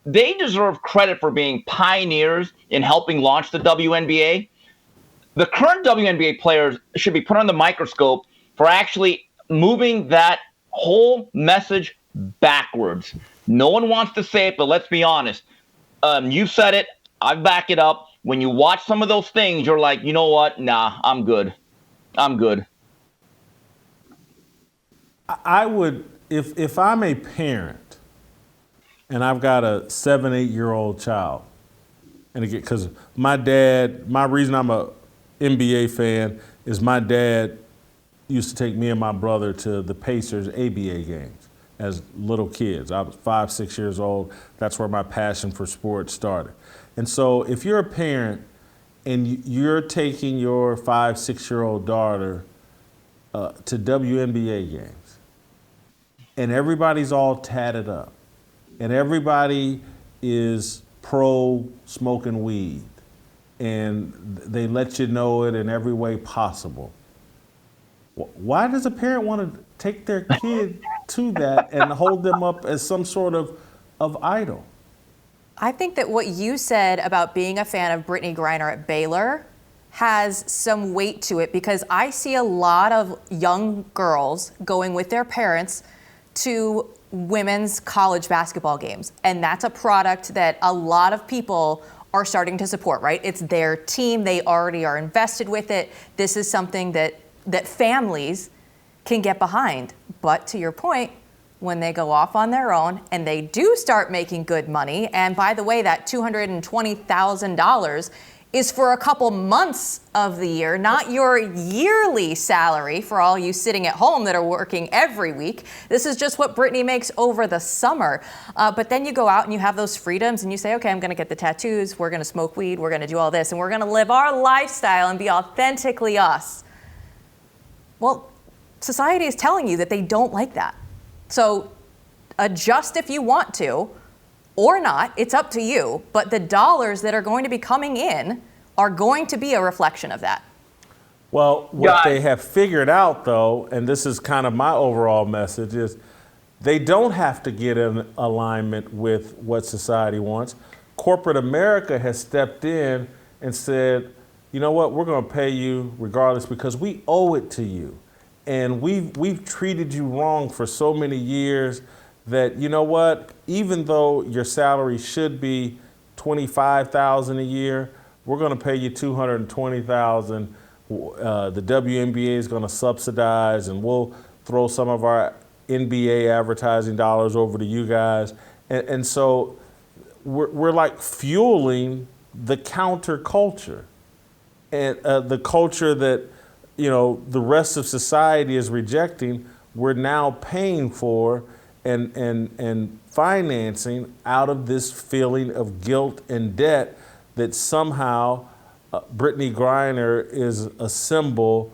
they deserve credit for being pioneers in helping launch the WNBA. The current WNBA players should be put on the microscope for actually moving that whole message backwards. No one wants to say it, but let's be honest. You said it. I back it up. When you watch some of those things, you're like, you know what? Nah, I'm good. I'm good. I would, if I'm a parent and I've got a 7, 8-year-old child, and again, because my reason I'm a NBA fan is my dad used to take me and my brother to the Pacers ABA games as little kids. I was 5, 6 years old. That's where my passion for sports started. And so if you're a parent and you're taking your 5, 6-year-old daughter to WNBA games, and everybody's all tatted up, and everybody is pro smoking weed, and they let you know it in every way possible. Why does a parent want to take their kid to that and hold them up as some sort of idol? I think that what you said about being a fan of Brittney Griner at Baylor has some weight to it, because I see a lot of young girls going with their parents to women's college basketball games. And that's a product that a lot of people are starting to support, right? It's their team. They already are invested with it. This is something that families can get behind. But to your point, when they go off on their own and they do start making good money, and by the way, that $220,000 is for a couple months of the year, not your yearly salary for all you sitting at home that are working every week. This is just what Brittney makes over the summer. But then you go out and you have those freedoms and you say, okay, I'm going to get the tattoos, we're going to smoke weed, we're going to do all this, and we're going to live our lifestyle and be authentically us. Well, society is telling you that they don't like that. So adjust if you want to, or not, it's up to you, but the dollars that are going to be coming in are going to be a reflection of that. Well, what they have figured out, though, and this is kind of my overall message, is they don't have to get in alignment with what society wants. Corporate America has stepped in and said, you know what, we're going to pay you regardless because we owe it to you. And we've treated you wrong for so many years that, you know what, even though your salary should be $25,000 a year, we're going to pay you $220,000. The WNBA is going to subsidize, and we'll throw some of our NBA advertising dollars over to you guys. And so we're like fueling the counterculture, and the culture that, you know, the rest of society is rejecting. We're now paying for and financing out of this feeling of guilt and debt that somehow Brittney Griner is a symbol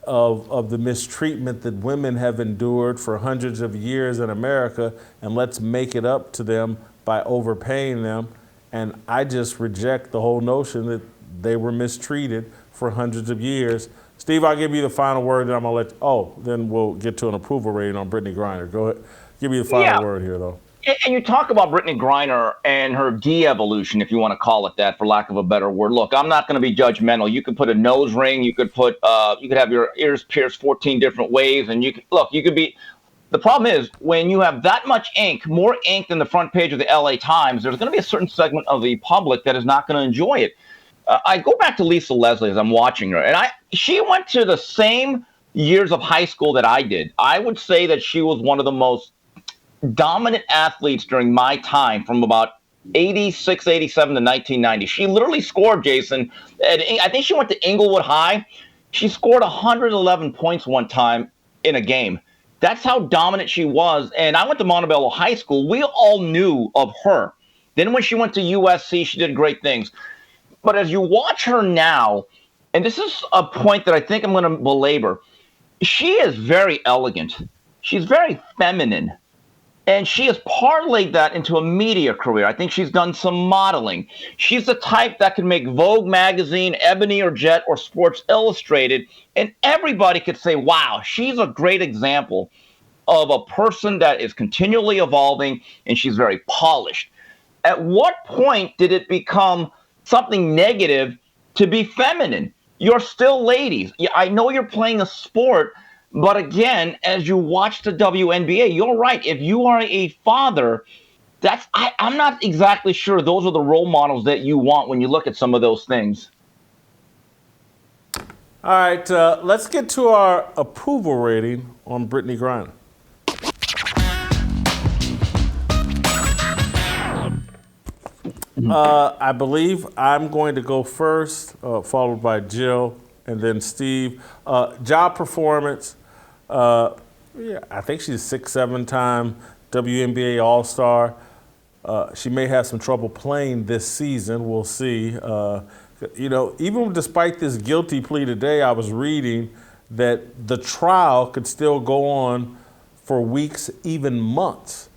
of the mistreatment that women have endured for hundreds of years in America, and let's make it up to them by overpaying them. And I just reject the whole notion that they were mistreated for hundreds of years. Steve, I'll give you the final word, and I'm gonna then we'll get to an approval rating on Brittney Griner. Go ahead. Give me the final word here, though. And you talk about Brittney Griner and her de-evolution, if you want to call it that, for lack of a better word. Look, I'm not going to be judgmental. You could put a nose ring. You could put, you could have your ears pierced 14 different ways, and you could be. The problem is when you have that much ink, more ink than the front page of the LA Times, there's going to be a certain segment of the public that is not going to enjoy it. I go back to Lisa Leslie as I'm watching her, and she went to the same years of high school that I did. I would say that she was one of the most dominant athletes during my time, from about 86, 87 to 1990. She literally scored, Jason. I think she went to Inglewood High. She scored 111 points one time in a game. That's how dominant she was. And I went to Montebello High School. We all knew of her. Then when she went to USC, she did great things. But as you watch her now, and this is a point that I think I'm going to belabor, she is very elegant. She's very feminine. And she has parlayed that into a media career. I think she's done some modeling. She's the type that could make Vogue magazine, Ebony or Jet, or Sports Illustrated, and everybody could say, wow, she's a great example of a person that is continually evolving, and she's very polished. At what point did it become something negative to be feminine? You're still ladies. I know you're playing a sport, but again, as you watch the WNBA, you're right. If you are a father, I'm not exactly sure those are the role models that you want when you look at some of those things. All right, let's get to our approval rating on Brittney Griner. I believe I'm going to go first, followed by Jill, and then Steve. Job performance, I think she's a 6-7-time WNBA All-Star. She may have some trouble playing this season. We'll see. Even despite this guilty plea today, I was reading that the trial could still go on for weeks, even months.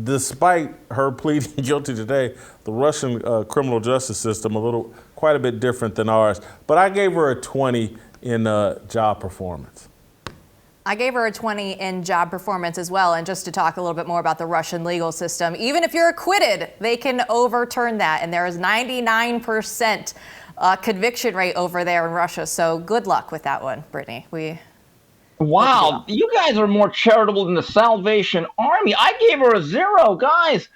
Despite her pleading guilty today, the Russian criminal justice system quite a bit different than ours. But I gave her a 20 in job performance. I gave her a 20 in job performance as well. And just to talk a little bit more about the Russian legal system, even if you're acquitted, they can overturn that. And there is 99% conviction rate over there in Russia. So good luck with that one, Brittney. Wow, you guys are more charitable than the Salvation Army. I gave her a 0, guys.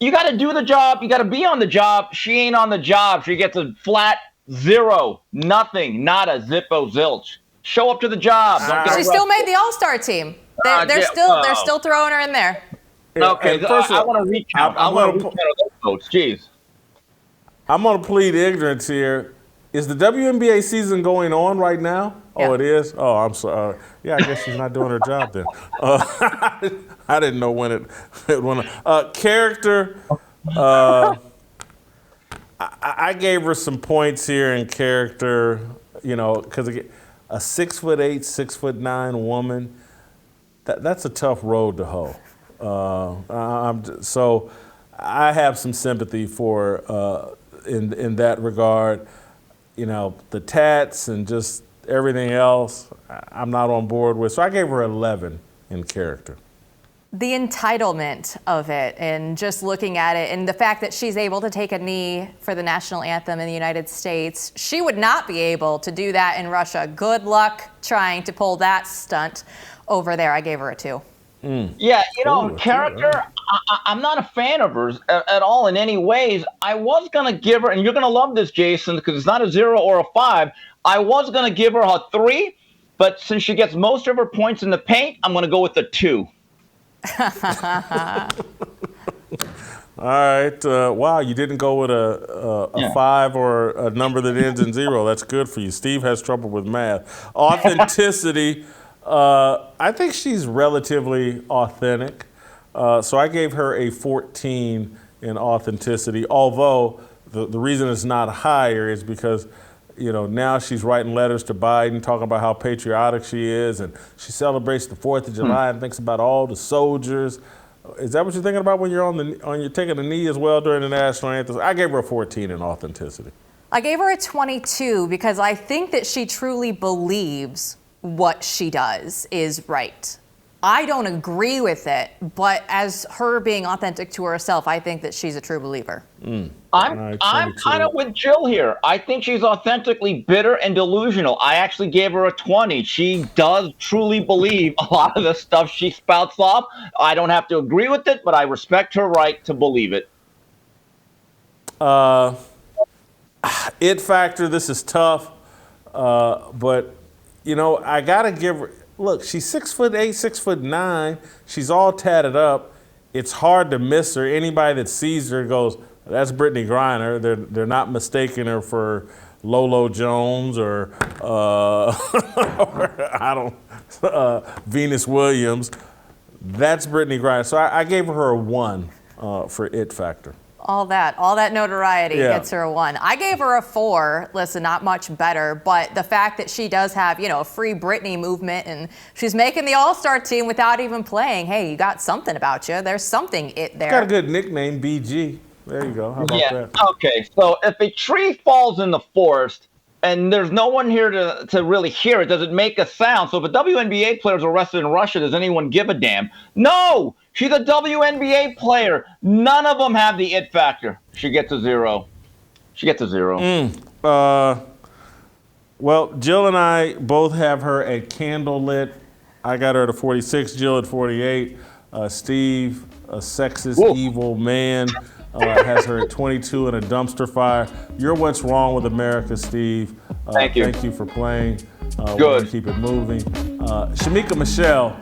You got to do the job. You got to be on the job. She ain't on the job. She gets a flat 0, nothing, nada, zippo, zilch. Show up to the job. She still made the All-Star team. They're still throwing her in there. Okay, first I want to recount. I want to recount those votes. Jeez. I'm going to plead ignorance here. Is the WNBA season going on right now? Yeah. Oh, it is? Oh, I'm sorry. Yeah, I guess she's not doing her job then. I didn't know when it went on. Character, I gave her some points here in character, because a 6'8", 6'9" woman, that's a tough road to hoe. So I have some sympathy for in that regard. The tats and just everything else, I'm not on board with. So I gave her 11 in character. The entitlement of it and just looking at it and the fact that she's able to take a knee for the national anthem in the United States, she would not be able to do that in Russia. Good luck trying to pull that stunt over there. I gave her a 2. Yeah, character, I'm not a fan of hers at all in any ways. I was going to give her, and you're going to love this, Jason, because it's not a 0 or a 5. I was going to give her a 3, but since she gets most of her points in the paint, I'm going to go with a 2. All right. Wow, you didn't go with a 5 or a number that ends in 0. That's good for you. Steve has trouble with math. Authenticity. I think she's relatively authentic. So I gave her a 14 in authenticity, although the reason it's not higher is because, now she's writing letters to Biden talking about how patriotic she is, and she celebrates the 4th of July and thinks about all the soldiers. Is that what you're thinking about when you're taking a knee as well during the national anthem? I gave her a 14 in authenticity. I gave her a 22 because I think that she truly believes what she does is right. I don't agree with it, but as her being authentic to herself, I think that she's a true believer. I'm kind of with Jill here. I think she's authentically bitter and delusional. I actually gave her a 20. She does truly believe a lot of the stuff she spouts off. I don't have to agree with it, but I respect her right to believe it. It factor, this is tough, but I gotta give her. Look, she's 6'8", 6'9". She's all tatted up. It's hard to miss her. Anybody that sees her goes, "That's Brittney Griner." They're not mistaking her for Lolo Jones or Venus Williams. That's Brittney Griner. So I gave her a 1 for it factor. All that notoriety gets her a 1. I gave her a 4. Listen, not much better, but the fact that she does have, a free Brittney movement and she's making the All-Star team without even playing. Hey, you got something about you. There's something there. Got a good nickname, BG. There you go. How about that? Okay. So if a tree falls in the forest, and there's no one here to really hear it. Does it make a sound? So if a WNBA player is arrested in Russia, does anyone give a damn? No! She's a WNBA player. None of them have the it factor. She gets a 0. She gets a 0. Well, Jill and I both have her at candlelit. I got her at a 46, Jill at 48. Steve, a sexist, evil man, has her at 22 in a dumpster fire. You're what's wrong with America, Steve. Thank you. Thank you for playing. We're Good. going to keep it moving. Shemeka Michelle.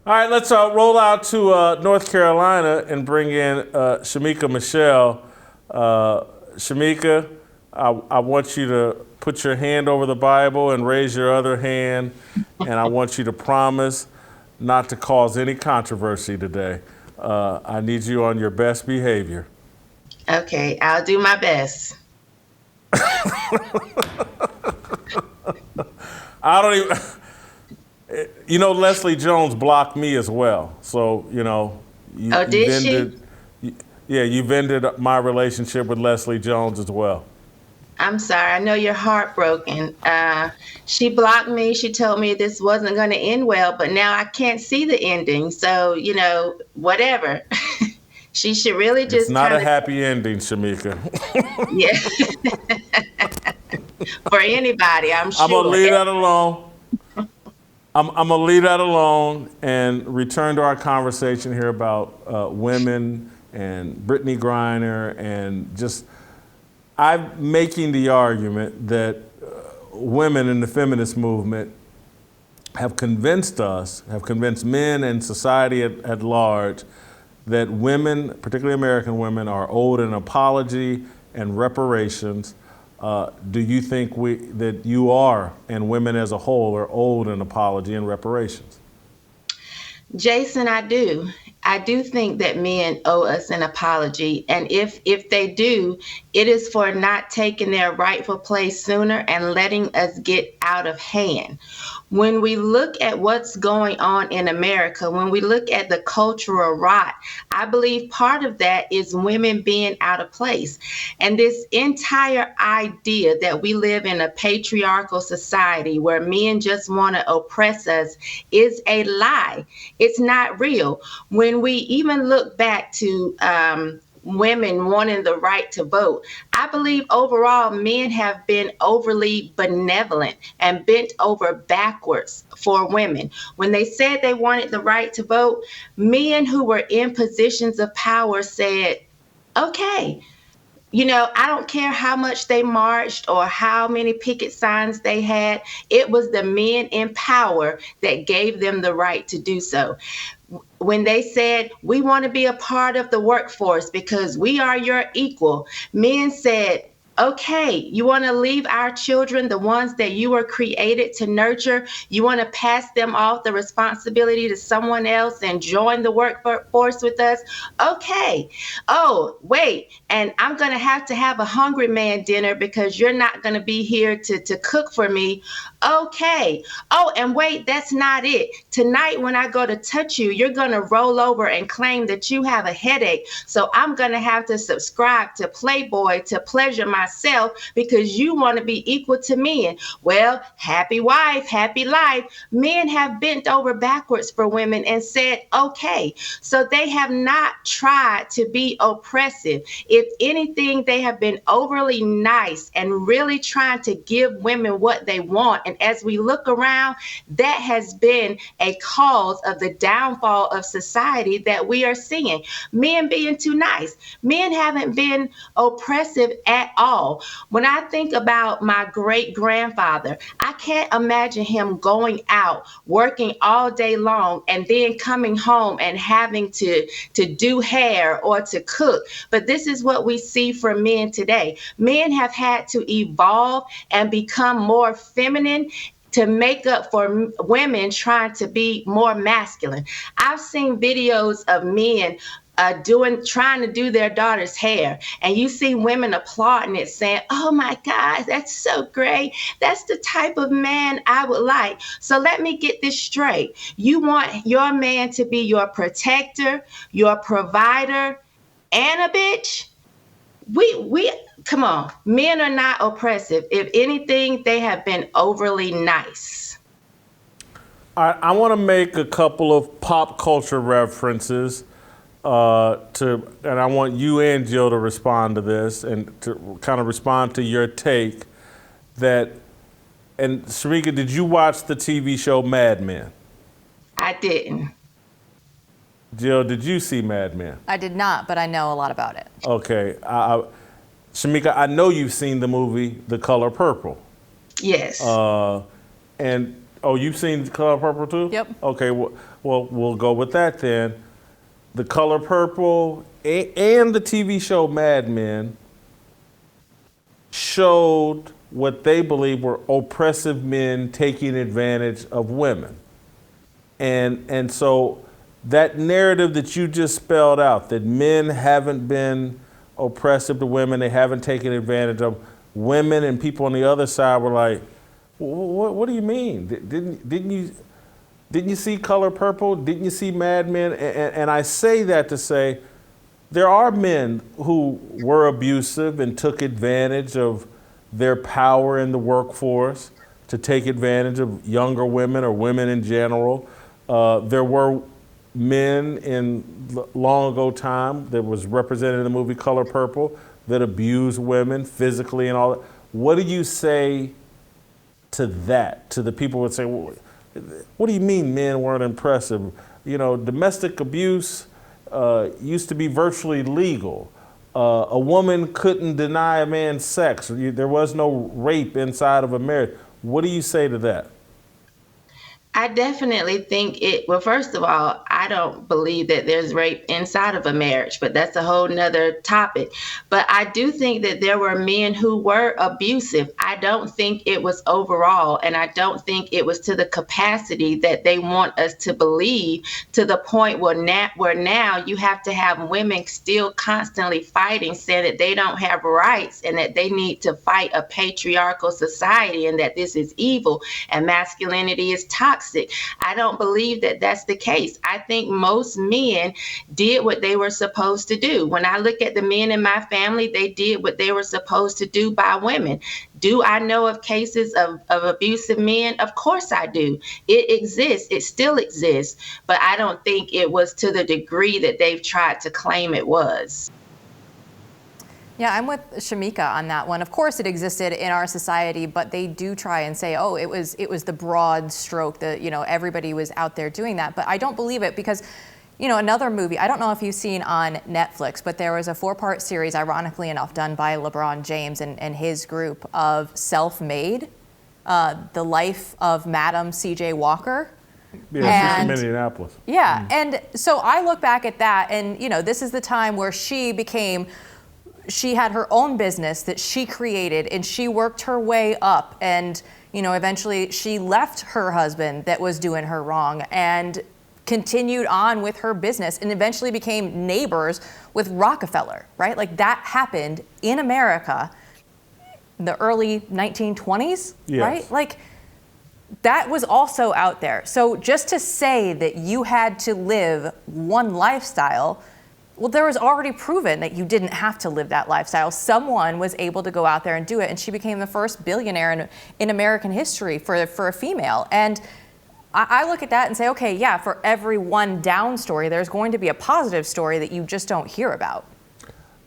All right, let's roll out to North Carolina and bring in Shemeka Michelle. Shemeka, I want you to put your hand over the Bible and raise your other hand, and I want you to promise not to cause any controversy today. I need you on your best behavior. Okay, I'll do my best. I don't even... You know, Leslie Jones blocked me as well. So, you know, Did she? You've ended my relationship with Leslie Jones as well. I'm sorry. I know you're heartbroken. She blocked me. She told me this wasn't going to end well, but now I can't see the ending. So, you know, whatever. She should really just. It's not a happy ending, Shemeka. Yeah. For anybody, I'm sure. I'm going to leave that alone. I'm going to leave that alone and return to our conversation here about women and Brittney Griner, and just, I'm making the argument that women in the feminist movement have convinced men and society at large that women, particularly American women, are owed an apology and reparations. Do you think that you are, and women as a whole, are owed an apology and reparations? Jason, I do. I do think that men owe us an apology. And if they do, it is for not taking their rightful place sooner and letting us get out of hand. When we look at what's going on in America, when we look at the cultural rot, I believe part of that is women being out of place. And this entire idea that we live in a patriarchal society where men just want to oppress us is a lie. It's not real. When we even look back to women wanting the right to vote, I believe overall men have been overly benevolent and bent over backwards for women. When they said they wanted the right to vote, men who were in positions of power said, okay, you know, I don't care how much they marched or how many picket signs they had. It was the men in power that gave them the right to do so. When they said, we want to be a part of the workforce because we are your equal, men said, okay, you want to leave our children, the ones that you were created to nurture, you want to pass them off the responsibility to someone else and join the workforce with us? Okay. Oh, wait, and I'm going to have a hungry man dinner because you're not going to be here to cook for me. Okay. Oh, and wait, that's not it. Tonight when I go to touch you, you're going to roll over and claim that you have a headache. So I'm going to have to subscribe to Playboy to pleasure myself because you want to be equal to men. Well, happy wife, happy life. Men have bent over backwards for women and said, okay. So they have not tried to be oppressive. If anything, they have been overly nice and really trying to give women what they want. And as we look around, that has been a cause of the downfall of society that we are seeing. Men being too nice. Men haven't been oppressive at all. When I think about my great grandfather, I can't imagine him going out, working all day long, and then coming home and having to do hair or to cook. But this is what we see from men today. Men have had to evolve and become more feminine to make up for women trying to be more masculine. I've seen videos of men trying to do their daughter's hair, and you see women applauding it, saying, "Oh my God, that's so great. That's the type of man I would like." So let me get this straight. You want your man to be your protector, your provider, and a bitch? We come on. Men are not oppressive. If anything, they have been overly nice. I want to make a couple of pop culture references and I want you and Jill to respond to this and to kind of respond to your take and Shemeka, did you watch the TV show Mad Men? I didn't. Jill, did you see Mad Men? I did not, but I know a lot about it. Okay. Shemeka, I know you've seen the movie The Color Purple. Yes. You've seen The Color Purple too? Yep. Okay, well, we'll go with that then. The Color Purple and the TV show Mad Men showed what they believe were oppressive men taking advantage of women. And so that narrative that you just spelled out, that men haven't been oppressive to women, they haven't taken advantage of women, and people on the other side were like, what do you mean? Didn't you see Color Purple? Didn't you see Mad Men? And I say that to say there are men who were abusive and took advantage of their power in the workforce to take advantage of younger women or women in general. There were men in long ago time that was represented in the movie Color Purple that abused women physically and all that. What do you say to that, to the people who would say, well, what do you mean men weren't impressive? You know, domestic abuse used to be virtually legal. A woman couldn't deny a man sex. There was no rape inside of a marriage. What do you say to that? I definitely think well, first of all, I don't believe that there's rape inside of a marriage, but that's a whole nother topic. But I do think that there were men who were abusive. I don't think it was overall, and I don't think it was to the capacity that they want us to believe, to the point where now you have to have women still constantly fighting, saying that they don't have rights and that they need to fight a patriarchal society and that this is evil and masculinity is toxic. I don't believe that that's the case. I think most men did what they were supposed to do. When I look at the men in my family, they did what they were supposed to do by women. Do I know of cases of abusive men? Of course I do. It exists. It still exists. But I don't think it was to the degree that they've tried to claim it was. Yeah, I'm with Shemeka on that one. Of course it existed in our society, but they do try and say, oh, it was the broad stroke that, everybody was out there doing that. But I don't believe it because, another movie, I don't know if you've seen on Netflix, but there was a 4-part series, ironically enough, done by LeBron James and his group of Self-Made, the life of Madam C.J. Walker. Yeah, she's from Indianapolis. Yeah, and so I look back at that and, this is the time where she had her own business that she created and she worked her way up and, eventually she left her husband that was doing her wrong and continued on with her business and eventually became neighbors with Rockefeller, right? Like that happened in America in the early 1920s, yes. Right? Like that was also out there. So just to say that you had to live one lifestyle, well, there was already proven that you didn't have to live that lifestyle. Someone was able to go out there and do it, and she became the first billionaire in American history for a female. And I look at that and say, okay, yeah, for every one down story, there's going to be a positive story that you just don't hear about.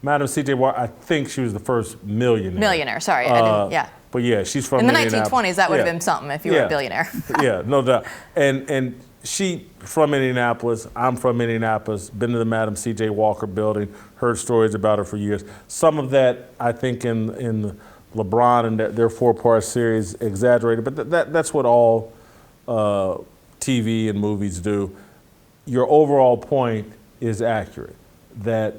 Madam C.J. Walker, I think she was the first millionaire. Millionaire, sorry. I didn't, yeah. But yeah, she's from in the Indianapolis. 1920s, that would have been something if you were a billionaire. Yeah, no doubt. And she from Indianapolis, I'm from Indianapolis, been to the Madam C.J. Walker building, heard stories about her for years. Some of that, I think, in LeBron and their 4-part series exaggerated, but that's what all TV and movies do. Your overall point is accurate, that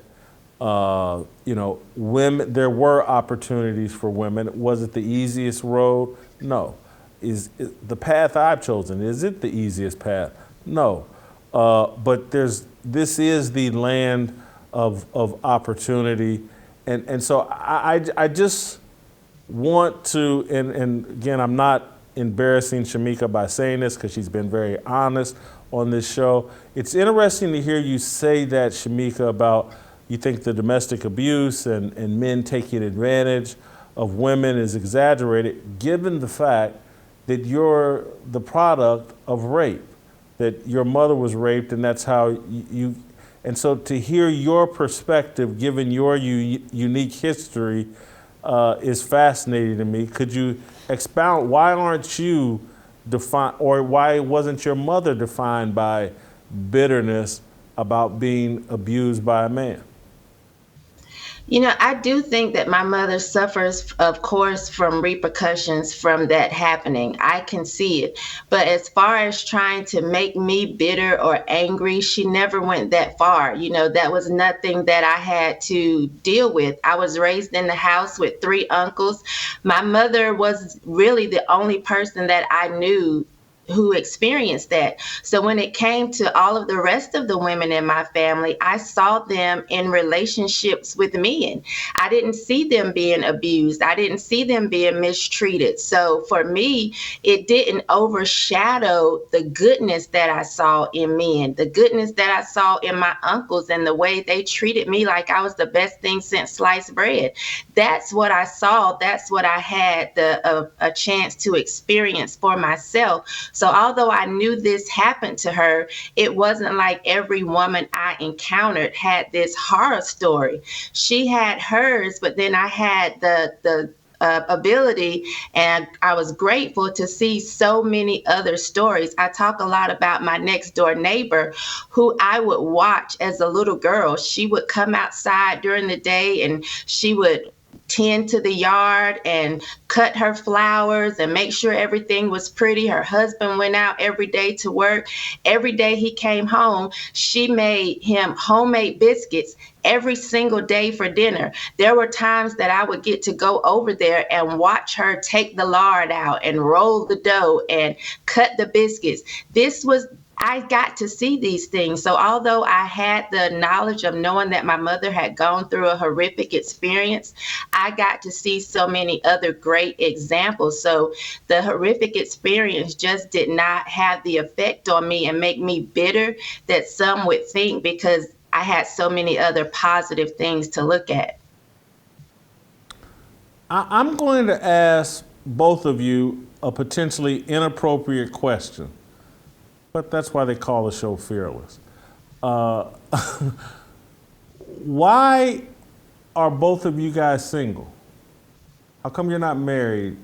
women, there were opportunities for women. Was it the easiest road? No. Is the path I've chosen, is it the easiest path? No. But this is the land of opportunity. And so I just want to, and again, I'm not embarrassing Shemeka by saying this because she's been very honest on this show. It's interesting to hear you say that, Shemeka, about you think the domestic abuse and men taking advantage of women is exaggerated, given the fact that you're the product of rape, that your mother was raped, and that's how you and so to hear your perspective, given your unique history, is fascinating to me. Could you expound, why aren't you defined, or why wasn't your mother defined by bitterness about being abused by a man? You know, I do think that my mother suffers, of course, from repercussions from that happening. I can see it. But as far as trying to make me bitter or angry, she never went that far. You know, that was nothing that I had to deal with. I was raised in the house with 3 uncles. My mother was really the only person that I knew who experienced that. So when it came to all of the rest of the women in my family, I saw them in relationships with men. I didn't see them being abused. I didn't see them being mistreated. So for me, it didn't overshadow the goodness that I saw in men, the goodness that I saw in my uncles and the way they treated me like I was the best thing since sliced bread. That's what I saw. That's what I had a chance to experience for myself. So although I knew this happened to her, it wasn't like every woman I encountered had this horror story. She had hers, but then I had the ability, and I was grateful to see so many other stories. I talk a lot about my next door neighbor who I would watch as a little girl. She would come outside during the day and she would tend to the yard and cut her flowers and make sure everything was pretty. Her husband went out every day to work. Every day he came home, she made him homemade biscuits every single day for dinner. There were times that I would get to go over there and watch her take the lard out and roll the dough and cut the biscuits. I got to see these things. So although I had the knowledge of knowing that my mother had gone through a horrific experience, I got to see so many other great examples. So the horrific experience just did not have the effect on me and make me bitter that some would think, because I had so many other positive things to look at. I'm going to ask both of you a potentially inappropriate question, but that's why they call the show Fearless. Why are both of you guys single? How come you're not married?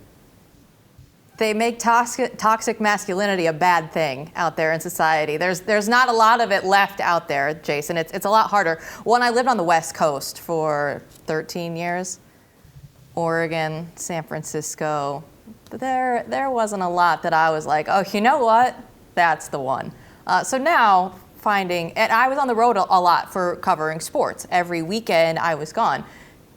They make toxic masculinity a bad thing out there in society. There's not a lot of it left out there, Jason. It's a lot harder. When I lived on the West Coast for 13 years, Oregon, San Francisco, there wasn't a lot that I was like, oh, you know what? That's the one. So now and I was on the road a lot for covering sports. Every weekend I was gone.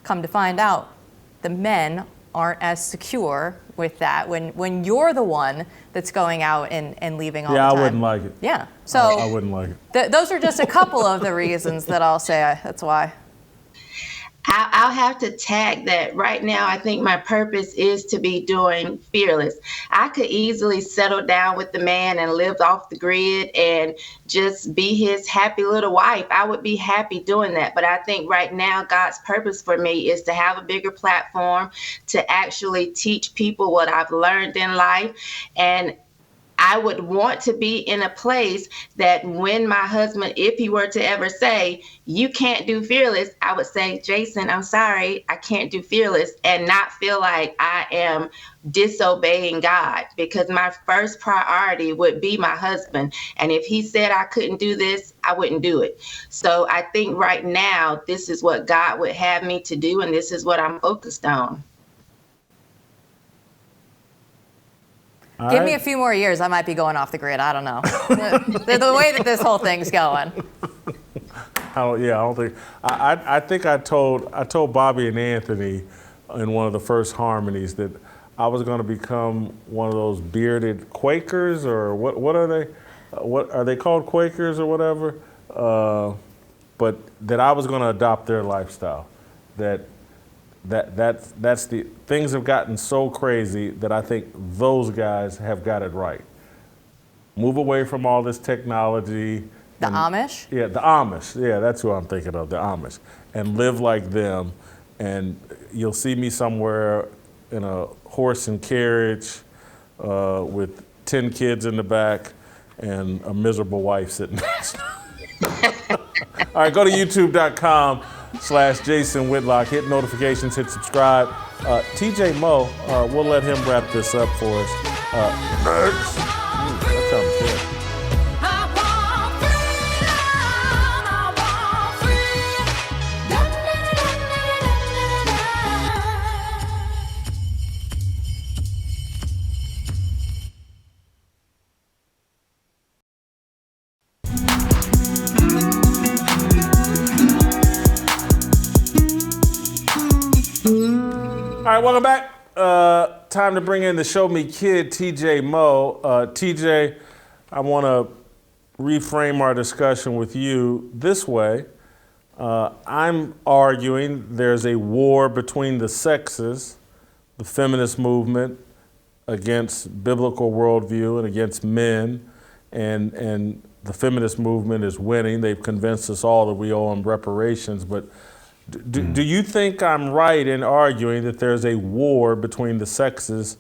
Come to find out, the men aren't as secure with that when you're the one that's going out and leaving all the time. Yeah, I wouldn't like it. Yeah, so I wouldn't like it. Those are just a couple of the reasons that I'll say that's why. I'll have to tag that right now. I think my purpose is to be doing Fearless. I could easily settle down with the man and live off the grid and just be his happy little wife. I would be happy doing that. But I think right now God's purpose for me is to have a bigger platform, to actually teach people what I've learned in life. And I would want to be in a place that when my husband, if he were to ever say, you can't do Fearless, I would say, Jason, I'm sorry, I can't do Fearless, and not feel like I am disobeying God, because my first priority would be my husband. And if he said I couldn't do this, I wouldn't do it. So I think right now, this is what God would have me to do, and this is what I'm focused on. Give me a few more years, I might be going off the grid. I don't know. the way that this whole thing's going. I think I told Bobby and Anthony in one of the first harmonies that I was going to become one of those bearded Quakers, or what are they? What are they called, Quakers or whatever? but that I was going to adopt their lifestyle. That's the things have gotten so crazy that I think those guys have got it right. Move away from all this technology. The Amish? Yeah, the Amish. Yeah, that's who I'm thinking of, the Amish. And live like them. And you'll see me somewhere in a horse and carriage with 10 kids in the back and a miserable wife sitting next. All right, go to youtube.com/Jason Whitlock. Hit notifications, hit subscribe. TJ Moe, we'll let him wrap this up for us. Next. That sounds good. All right, welcome back. Time to bring in the Show Me Kid, TJ Moe. TJ, I want to reframe our discussion with you this way. I'm arguing there's a war between the sexes, the feminist movement against biblical worldview and against men, and the feminist movement is winning. They've convinced us all that we owe them reparations, but do you think I'm right in arguing that there's a war between the sexes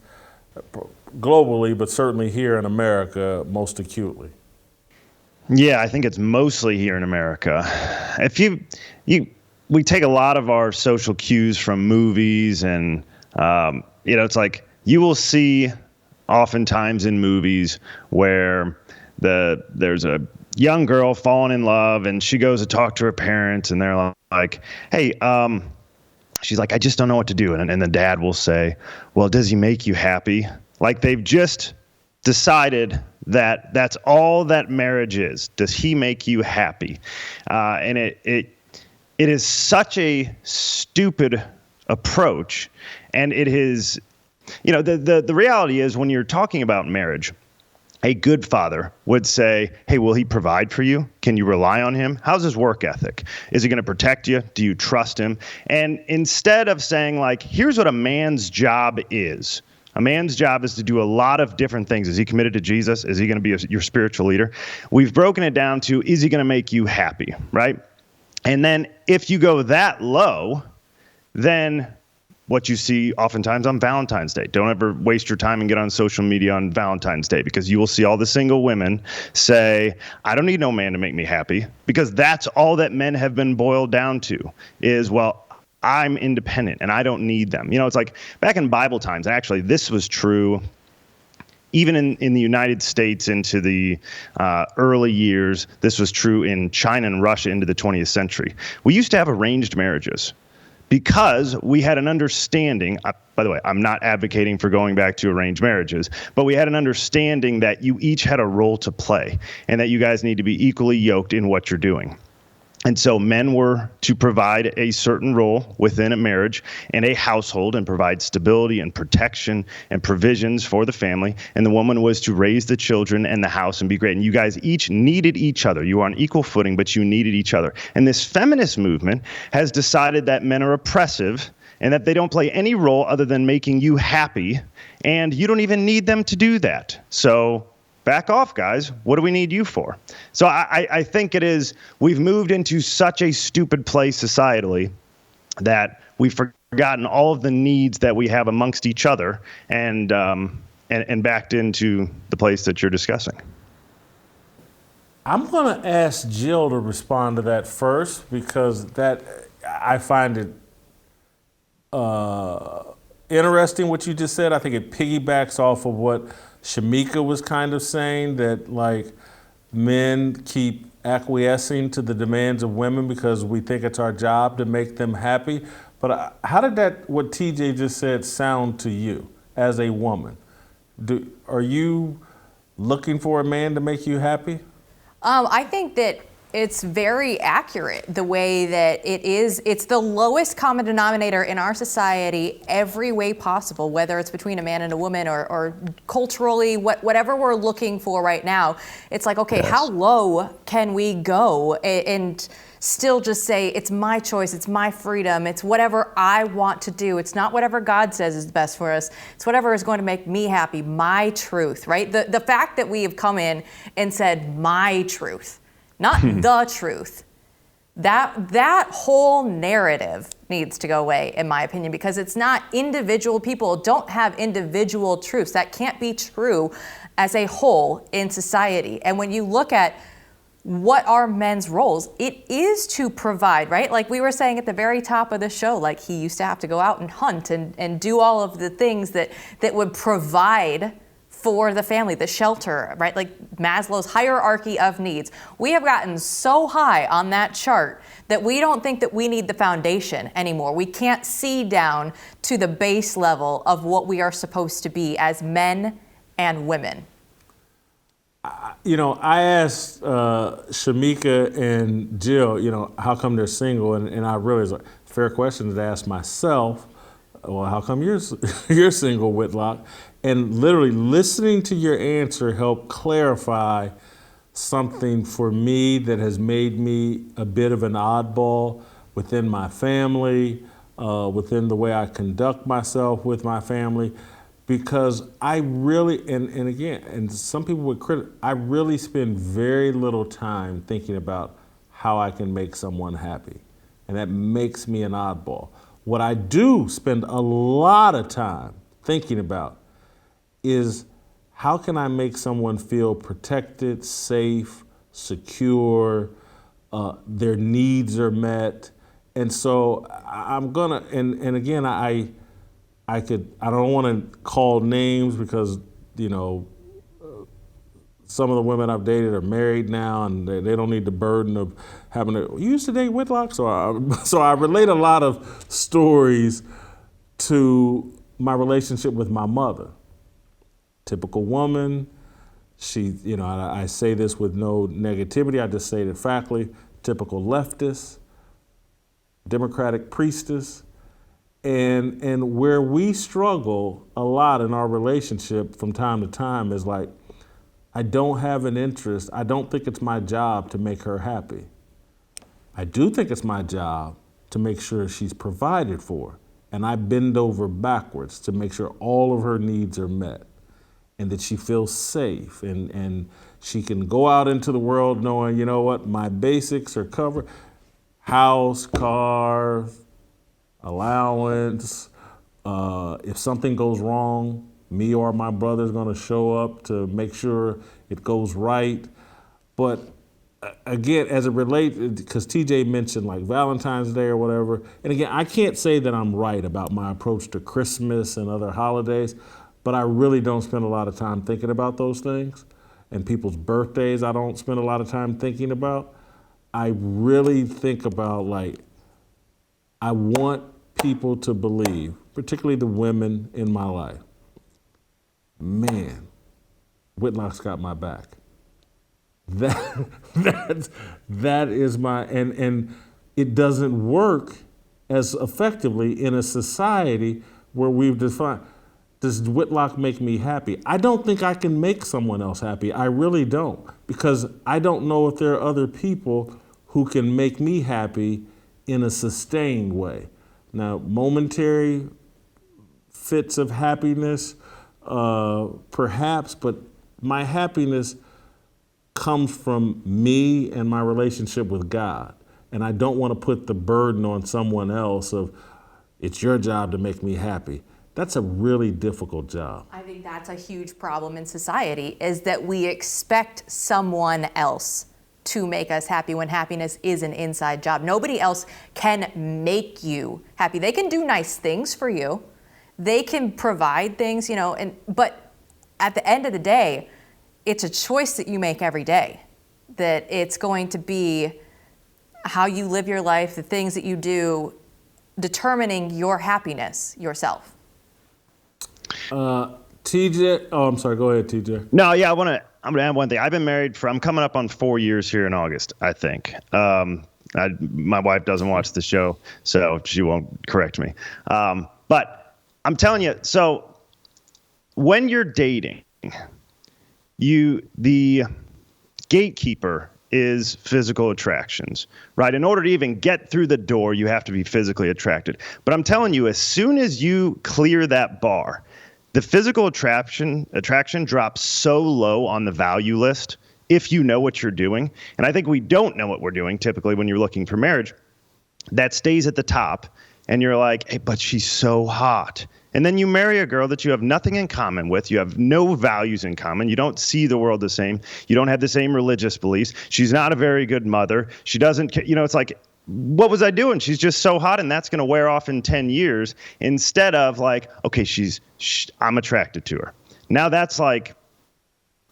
globally, but certainly here in America most acutely? Yeah, I think it's mostly here in America. If we take a lot of our social cues from movies, and it's like you will see oftentimes in movies where there's a young girl falling in love, and she goes to talk to her parents, and they're like, hey, she's like, I just don't know what to do. And the dad will say, well, does he make you happy? Like they've just decided that that's all that marriage is. Does he make you happy? And it is such a stupid approach. And it is, the reality is when you're talking about marriage, a good father would say, hey, will he provide for you? Can you rely on him? How's his work ethic? Is he going to protect you? Do you trust him? And instead of saying, like, here's what a man's job is. A man's job is to do a lot of different things. Is he committed to Jesus? Is he going to be your spiritual leader? We've broken it down to, is he going to make you happy, right? And then if you go that low, then what you see oftentimes on Valentine's Day. Don't ever waste your time and get on social media on Valentine's Day, because you will see all the single women say, I don't need no man to make me happy, because that's all that men have been boiled down to is, well, I'm independent and I don't need them. It's like back in Bible times, and actually this was true even in the United States into the early years. This was true in China and Russia into the 20th century. We used to have arranged marriages, because we had an understanding, by the way, I'm not advocating for going back to arranged marriages, but we had an understanding that you each had a role to play and that you guys need to be equally yoked in what you're doing. And so men were to provide a certain role within a marriage and a household and provide stability and protection and provisions for the family. And the woman was to raise the children and the house and be great. And you guys each needed each other. You were on equal footing, but you needed each other. And this feminist movement has decided that men are oppressive and that they don't play any role other than making you happy. And you don't even need them to do that. So back off, guys. What do we need you for? So I think it is, we've moved into such a stupid place societally that we've forgotten all of the needs that we have amongst each other and backed into the place that you're discussing. I'm going to ask Jill to respond to that first, because that I find it interesting what you just said. I think it piggybacks off of what Shemeka was kind of saying, that like men keep acquiescing to the demands of women because we think it's our job to make them happy. But how did that, what TJ just said, sound to you as a woman? Are you looking for a man to make you happy? I think that it's very accurate the way that it's the lowest common denominator in our society every way possible, whether it's between a man and a woman or culturally, whatever we're looking for right now. It's like, okay, how low can we go and still just say, it's my choice, it's my freedom, it's whatever I want to do. It's not whatever God says is best for us. It's whatever is going to make me happy, my truth, right? The fact that we have come in and said my truth, not the truth, that whole narrative needs to go away, in my opinion, because it's not individual people don't have individual truths. That can't be true as a whole in society. And when you look at what are men's roles, it is to provide, right? Like we were saying at the very top of the show, like he used to have to go out and hunt and do all of the things that would provide for the family, the shelter, right? Like Maslow's hierarchy of needs. We have gotten so high on that chart that we don't think that we need the foundation anymore. We can't see down to the base level of what we are supposed to be as men and women. I asked Shemeka and Jill, how come they're single? And I realized it's a fair question to ask myself. Well, how come you're single, Whitlock? And literally listening to your answer helped clarify something for me that has made me a bit of an oddball within my family, within the way I conduct myself with my family. Because I really, and again, and some people would criticize, I really spend very little time thinking about how I can make someone happy. And that makes me an oddball. What I do spend a lot of time thinking about is how can I make someone feel protected, safe, secure, their needs are met. And so I'm gonna, and again, I don't want to call names because, some of the women I've dated are married now and they don't need the burden of having to, you used to date Whitlock? So I relate a lot of stories to my relationship with my mother. Typical woman. She, I say this with no negativity, I just say it factually. Typical leftist, Democratic priestess. And where we struggle a lot in our relationship from time to time is like, I don't have an interest. I don't think it's my job to make her happy. I do think it's my job to make sure she's provided for. And I bend over backwards to make sure all of her needs are met and that she feels safe and she can go out into the world knowing, my basics are covered. House, car, allowance. If something goes wrong, me or my brother's gonna show up to make sure it goes right. But again, as it relates, because TJ mentioned like Valentine's Day or whatever, and again, I can't say that I'm right about my approach to Christmas and other holidays, but I really don't spend a lot of time thinking about those things. And people's birthdays, I don't spend a lot of time thinking about. I really think about I want people to believe, particularly the women in my life, man, Whitlock's got my back. That is my, and it doesn't work as effectively in a society where we've defined, does Whitlock make me happy? I don't think I can make someone else happy. I really don't, because I don't know if there are other people who can make me happy in a sustained way. Now, momentary fits of happiness, perhaps, but my happiness comes from me and my relationship with God. And I don't want to put the burden on someone else of, it's your job to make me happy. That's a really difficult job. I think that's a huge problem in society, is that we expect someone else to make us happy when happiness is an inside job. Nobody else can make you happy. They can do nice things for you. They can provide things, but at the end of the day, it's a choice that you make every day, that it's going to be how you live your life, the things that you do, determining your happiness yourself. TJ, I'm sorry, go ahead, TJ. No, yeah, I want I'm gonna add one thing. I'm coming up on 4 years here in August, I think. My wife doesn't watch the show, so she won't correct me. But I'm telling you, so when you're dating, the gatekeeper is physical attractions, right? In order to even get through the door, you have to be physically attracted. But I'm telling you, as soon as you clear that bar, the physical attraction drops so low on the value list if you know what you're doing. And I think we don't know what we're doing typically when you're looking for marriage. That stays at the top. And you're like, hey, but she's so hot. And then you marry a girl that you have nothing in common with. You have no values in common. You don't see the world the same. You don't have the same religious beliefs. She's not a very good mother. She doesn't, it's like, what was I doing? She's just so hot, and that's going to wear off in 10 years. Instead of like, okay, I'm attracted to her. Now that's like,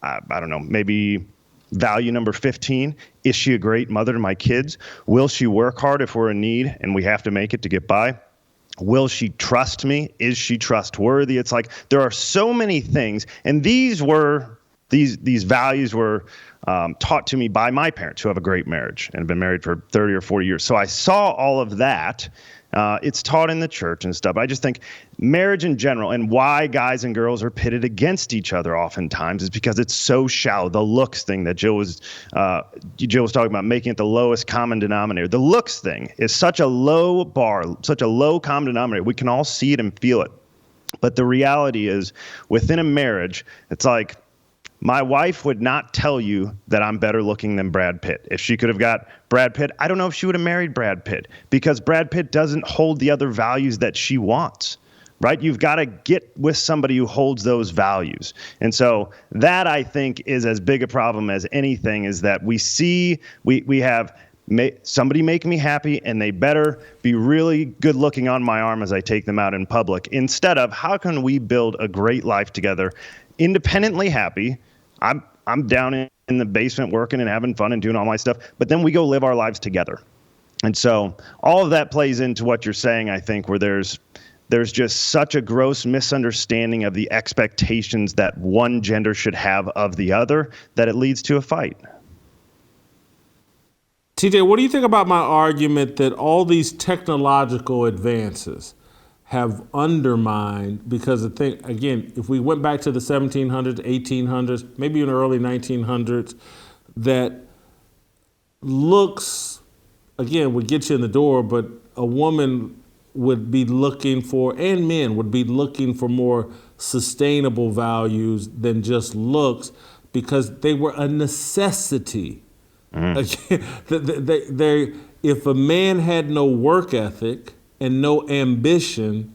I don't know, maybe value number 15. Is she a great mother to my kids? Will she work hard if we're in need and we have to make it to get by? Will she trust me? Is she trustworthy? It's like there are so many things. And these values were taught to me by my parents, who have a great marriage and have been married for 30 or 40 years. So I saw all of that. It's taught in the church and stuff. I just think marriage in general, and why guys and girls are pitted against each other oftentimes, is because it's so shallow. The looks thing that Jill was talking about, making it the lowest common denominator. The looks thing is such a low bar, such a low common denominator. We can all see it and feel it. But the reality is, within a marriage, it's like, my wife would not tell you that I'm better looking than Brad Pitt. If she could have got Brad Pitt, I don't know if she would have married Brad Pitt, because Brad Pitt doesn't hold the other values that she wants, right? You've got to get with somebody who holds those values. And so that, I think, is as big a problem as anything, is that we have somebody make me happy, and they better be really good looking on my arm as I take them out in public, instead of how can we build a great life together, independently happy. I'm down in the basement working and having fun and doing all my stuff, but then we go live our lives together. And so all of that plays into what you're saying, I think, where there's just such a gross misunderstanding of the expectations that one gender should have of the other that it leads to a fight. TJ, what do you think about my argument that all these technological advances have undermined, because if we went back to the 1700s, 1800s, maybe in the early 1900s, that looks, again, would get you in the door, but a woman would be looking for, and men would be looking for, more sustainable values than just looks, because they were a necessity. Again, if a man had no work ethic and no ambition,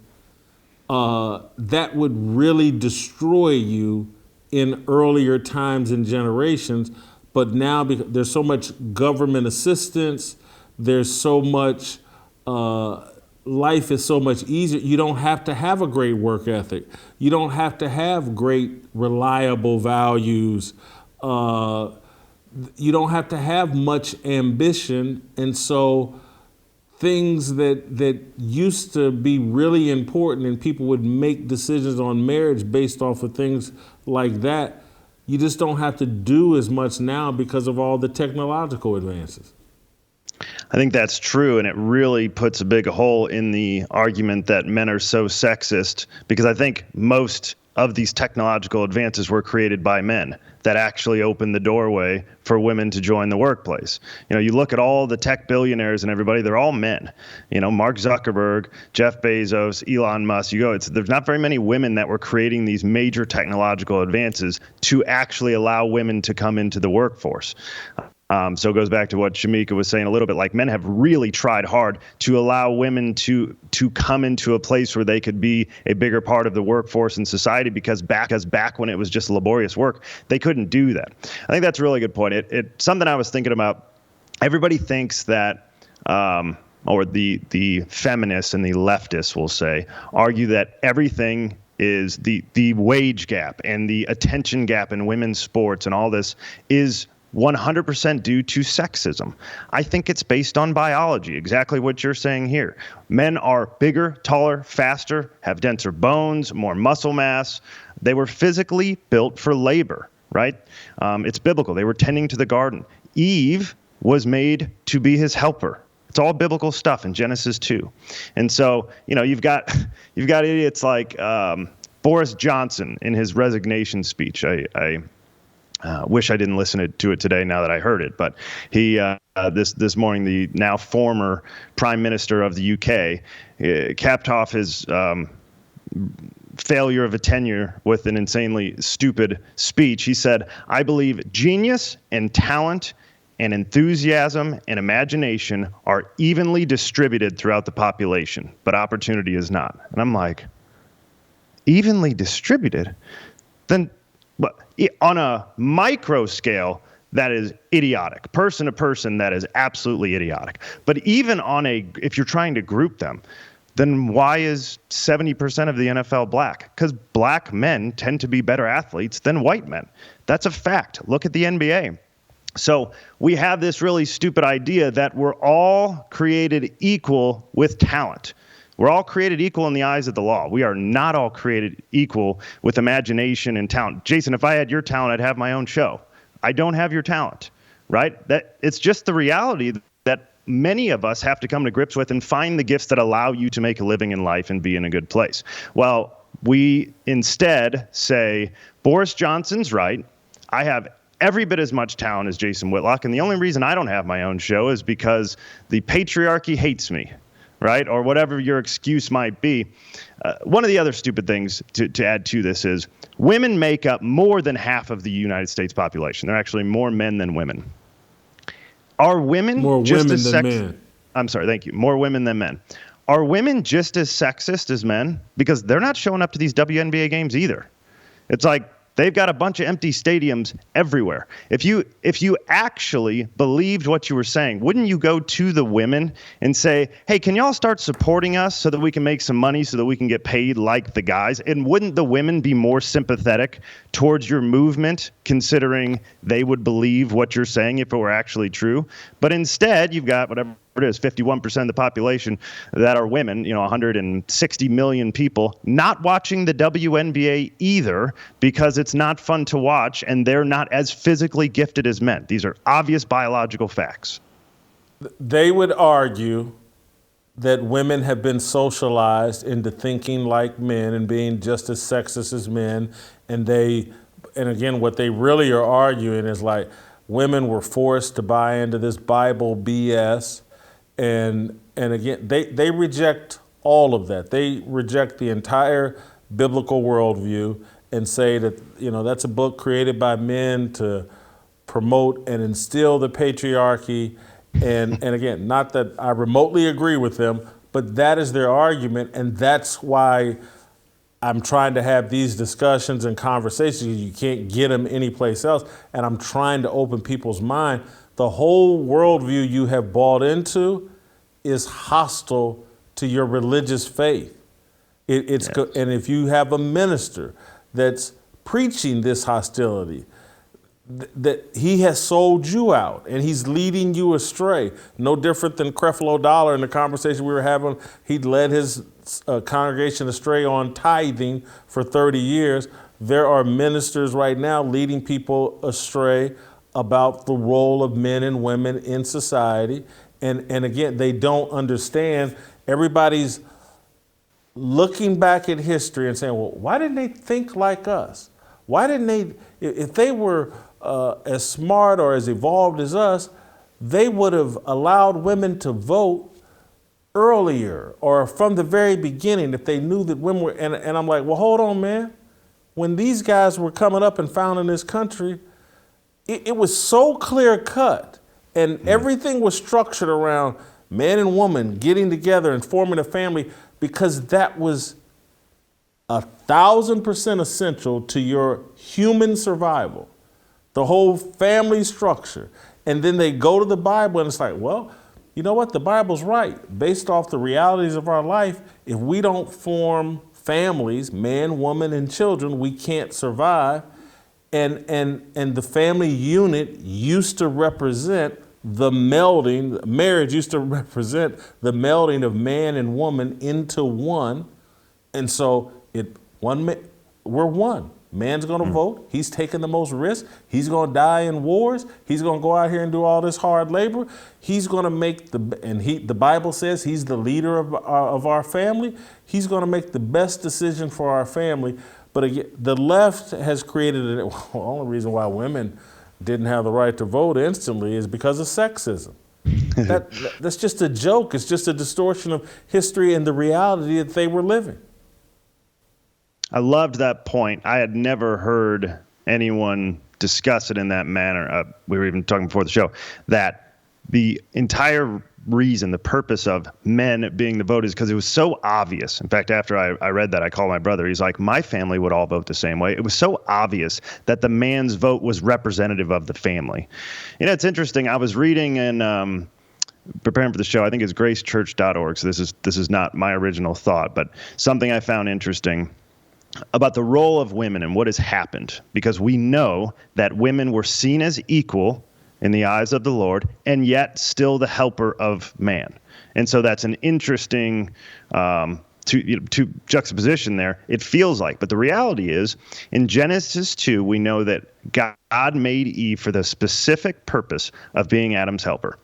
that would really destroy you in earlier times and generations. But now, because there's so much government assistance, there's so much, life is so much easier. You don't have to have a great work ethic. You don't have to have great, reliable values. You don't have to have much ambition. And so things that used to be really important, and people would make decisions on marriage based off of things like that, you just don't have to do as much now because of all the technological advances. I think that's true, and it really puts a big hole in the argument that men are so sexist, because I think most of these technological advances were created by men that actually opened the doorway for women to join the workplace. You look at all the tech billionaires and everybody, they're all men. Mark Zuckerberg, Jeff Bezos, Elon Musk, there's not very many women that were creating these major technological advances to actually allow women to come into the workforce. So it goes back to what Shemeka was saying a little bit, like men have really tried hard to allow women to come into a place where they could be a bigger part of the workforce and society, because back when it was just laborious work, they couldn't do that. I think that's a really good point. It's something I was thinking about. Everybody thinks that, or the feminists and the leftists will say, argue that everything is the wage gap and the attention gap in women's sports and all this is 100% due to sexism. I think it's based on biology, exactly what you're saying here. Men are bigger, taller, faster, have denser bones, more muscle mass. They were physically built for labor. right? It's biblical. They were tending to the garden. Eve was made to be his helper. It's all biblical stuff in Genesis 2. And so, you've got idiots like Boris Johnson in his resignation speech. I wish I didn't listen to it today now that I heard it, but he this morning, the now former Prime Minister of the UK capped off his failure of a tenure with an insanely stupid speech. He said, "I believe genius and talent and enthusiasm and imagination are evenly distributed throughout the population, but opportunity is not." And I'm like, evenly distributed? Then on a micro scale, that is idiotic. Person to person, that is absolutely idiotic. But even if you're trying to group them, then why is 70% of the NFL black? Because black men tend to be better athletes than white men. That's a fact. Look at the NBA. So we have this really stupid idea that we're all created equal with talent. We're all created equal in the eyes of the law. We are not all created equal with imagination and talent. Jason, if I had your talent, I'd have my own show. I don't have your talent, right? It's just the reality that many of us have to come to grips with and find the gifts that allow you to make a living in life and be in a good place. Well, we instead say, Boris Johnson's right. I have every bit as much talent as Jason Whitlock, and the only reason I don't have my own show is because the patriarchy hates me, right? Or whatever your excuse might be. One of the other stupid things to add to this is women make up more than half of the United States population. They're actually more men than women. Are women more just women as than men? I'm sorry, thank you. More women than men. Are women just as sexist as men? Because they're not showing up to these WNBA games either. It's like they've got a bunch of empty stadiums everywhere. If you actually believed what you were saying, wouldn't you go to the women and say, hey, can y'all start supporting us so that we can make some money so that we can get paid like the guys? And wouldn't the women be more sympathetic towards your movement, considering they would believe what you're saying if it were actually true? But instead, you've got whatever it is, 51% of the population that are women, 160 million people, not watching the WNBA either because it's not fun to watch and they're not as physically gifted as men. These are obvious biological facts. They would argue that women have been socialized into thinking like men and being just as sexist as men. And again, what they really are arguing is like women were forced to buy into this Bible BS. And again, they reject all of that. They reject the entire biblical worldview and say that, that's a book created by men to promote and instill the patriarchy. And again, not that I remotely agree with them, but that is their argument. And that's why I'm trying to have these discussions and conversations. You can't get them anyplace else. And I'm trying to open people's mind. The whole worldview you have bought into is hostile to your religious faith. Yes. And if you have a minister that's preaching this hostility, that he has sold you out and he's leading you astray. No different than Creflo Dollar in the conversation we were having. He'd led his congregation astray on tithing for 30 years. There are ministers right now leading people astray about the role of men and women in society. And again, they don't understand. Everybody's looking back at history and saying, well, why didn't they think like us? Why didn't they, if they were as smart or as evolved as us, they would have allowed women to vote earlier or from the very beginning if they knew that women were, and I'm like, well, hold on, man. When these guys were coming up and founding this country, it was so clear cut and everything was structured around man and woman getting together and forming a family because that was 1,000% essential to your human survival, the whole family structure. And then they go to the Bible and it's like, well, you know what? The Bible's right. Based off the realities of our life, if we don't form families, man, woman, and children, we can't survive. And the family unit used to represent the melding, marriage used to represent the melding of man and woman into one. And so we're one. Man's going to vote. He's taking the most risk. He's going to die in wars. He's going to go out here and do all this hard labor. He's going to make the Bible says he's the leader of our family. He's going to make the best decision for our family. But again, the left has created it. Well, the only reason why women didn't have the right to vote instantly is because of sexism. That's just a joke. It's just a distortion of history and the reality that they were living. I loved that point. I had never heard anyone discuss it in that manner. We were even talking before the show that the entire reason, the purpose of men being the vote is because it was so obvious. In fact, after I read that, I called my brother. He's like, my family would all vote the same way. It was so obvious that the man's vote was representative of the family. You know, it's interesting. I was reading and preparing for the show. I think it's gracechurch.org. So this is not my original thought, but something I found interesting about the role of women and what has happened, because we know that women were seen as equal in the eyes of the Lord, and yet still the helper of man. And so that's an interesting to juxtaposition there, it feels like. But the reality is, in Genesis 2, we know that God made Eve for the specific purpose of being Adam's helper.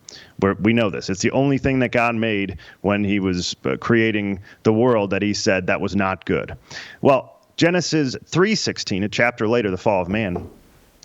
We know this. It's the only thing that God made when he was creating the world that he said that was not good. Well, Genesis 3:16, a chapter later, the fall of man,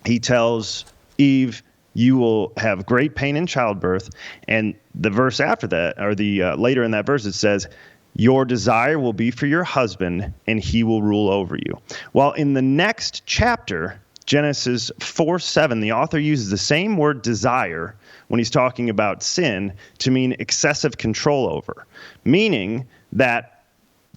he tells Eve, you will have great pain in childbirth. And the verse after that, or the later in that verse, it says, your desire will be for your husband, and he will rule over you. While in the next chapter, Genesis 4:7, the author uses the same word desire when he's talking about sin to mean excessive control over, meaning that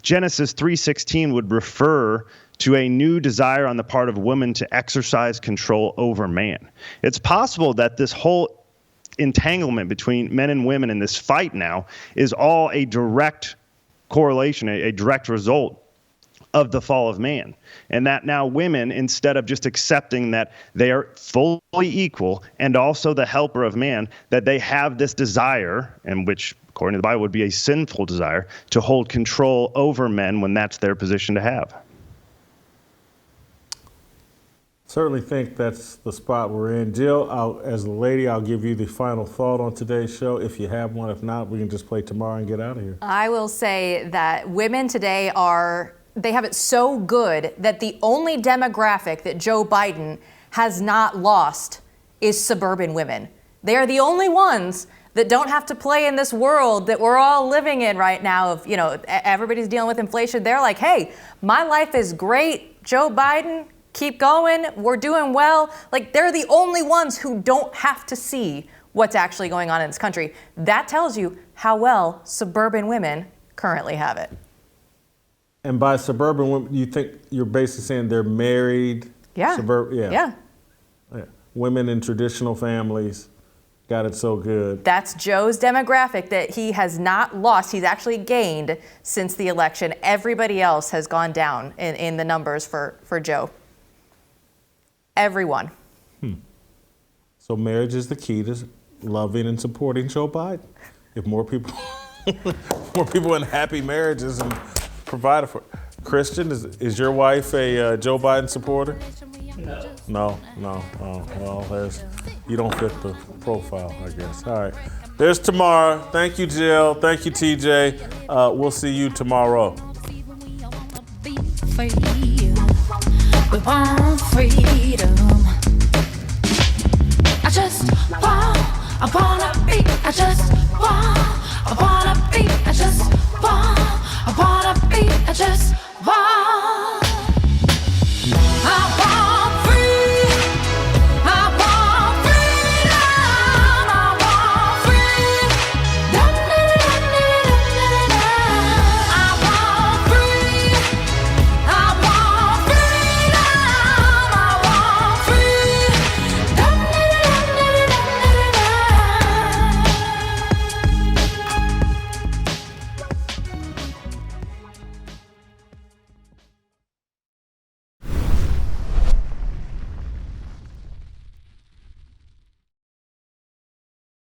Genesis 3:16 would refer to a new desire on the part of women to exercise control over man. It's possible that this whole entanglement between men and women in this fight now is all a direct correlation, a direct result of the fall of man. And that now women, instead of just accepting that they are fully equal and also the helper of man, that they have this desire, and which, according to the Bible, would be a sinful desire, to hold control over men when that's their position to have. Certainly think that's the spot we're in. Jill, as a lady, I'll give you the final thought on today's show. If you have one, if not, we can just play tomorrow and get out of here. I will say that women today they have it so good that the only demographic that Joe Biden has not lost is suburban women. They are the only ones that don't have to play in this world that we're all living in right now of, everybody's dealing with inflation. They're like, hey, my life is great. Joe Biden, keep going. We're doing well. Like, they're the only ones who don't have to see what's actually going on in this country. That tells you how well suburban women currently have it. And by suburban women, you think you're basically saying they're married? Yeah. Yeah. Women in traditional families got it so good. That's Joe's demographic that he has not lost. He's actually gained since the election. Everybody else has gone down in the numbers for Joe. Everyone. So marriage is the key to loving and supporting Joe Biden. If more people in happy marriages and provided for. Christian, is your wife a Joe Biden supporter? No. Oh, well, you don't fit the profile, I guess. All right. There's tomorrow. Thank you, Jill. Thank you, TJ. We'll see you tomorrow. We want freedom. I wanna be, I just want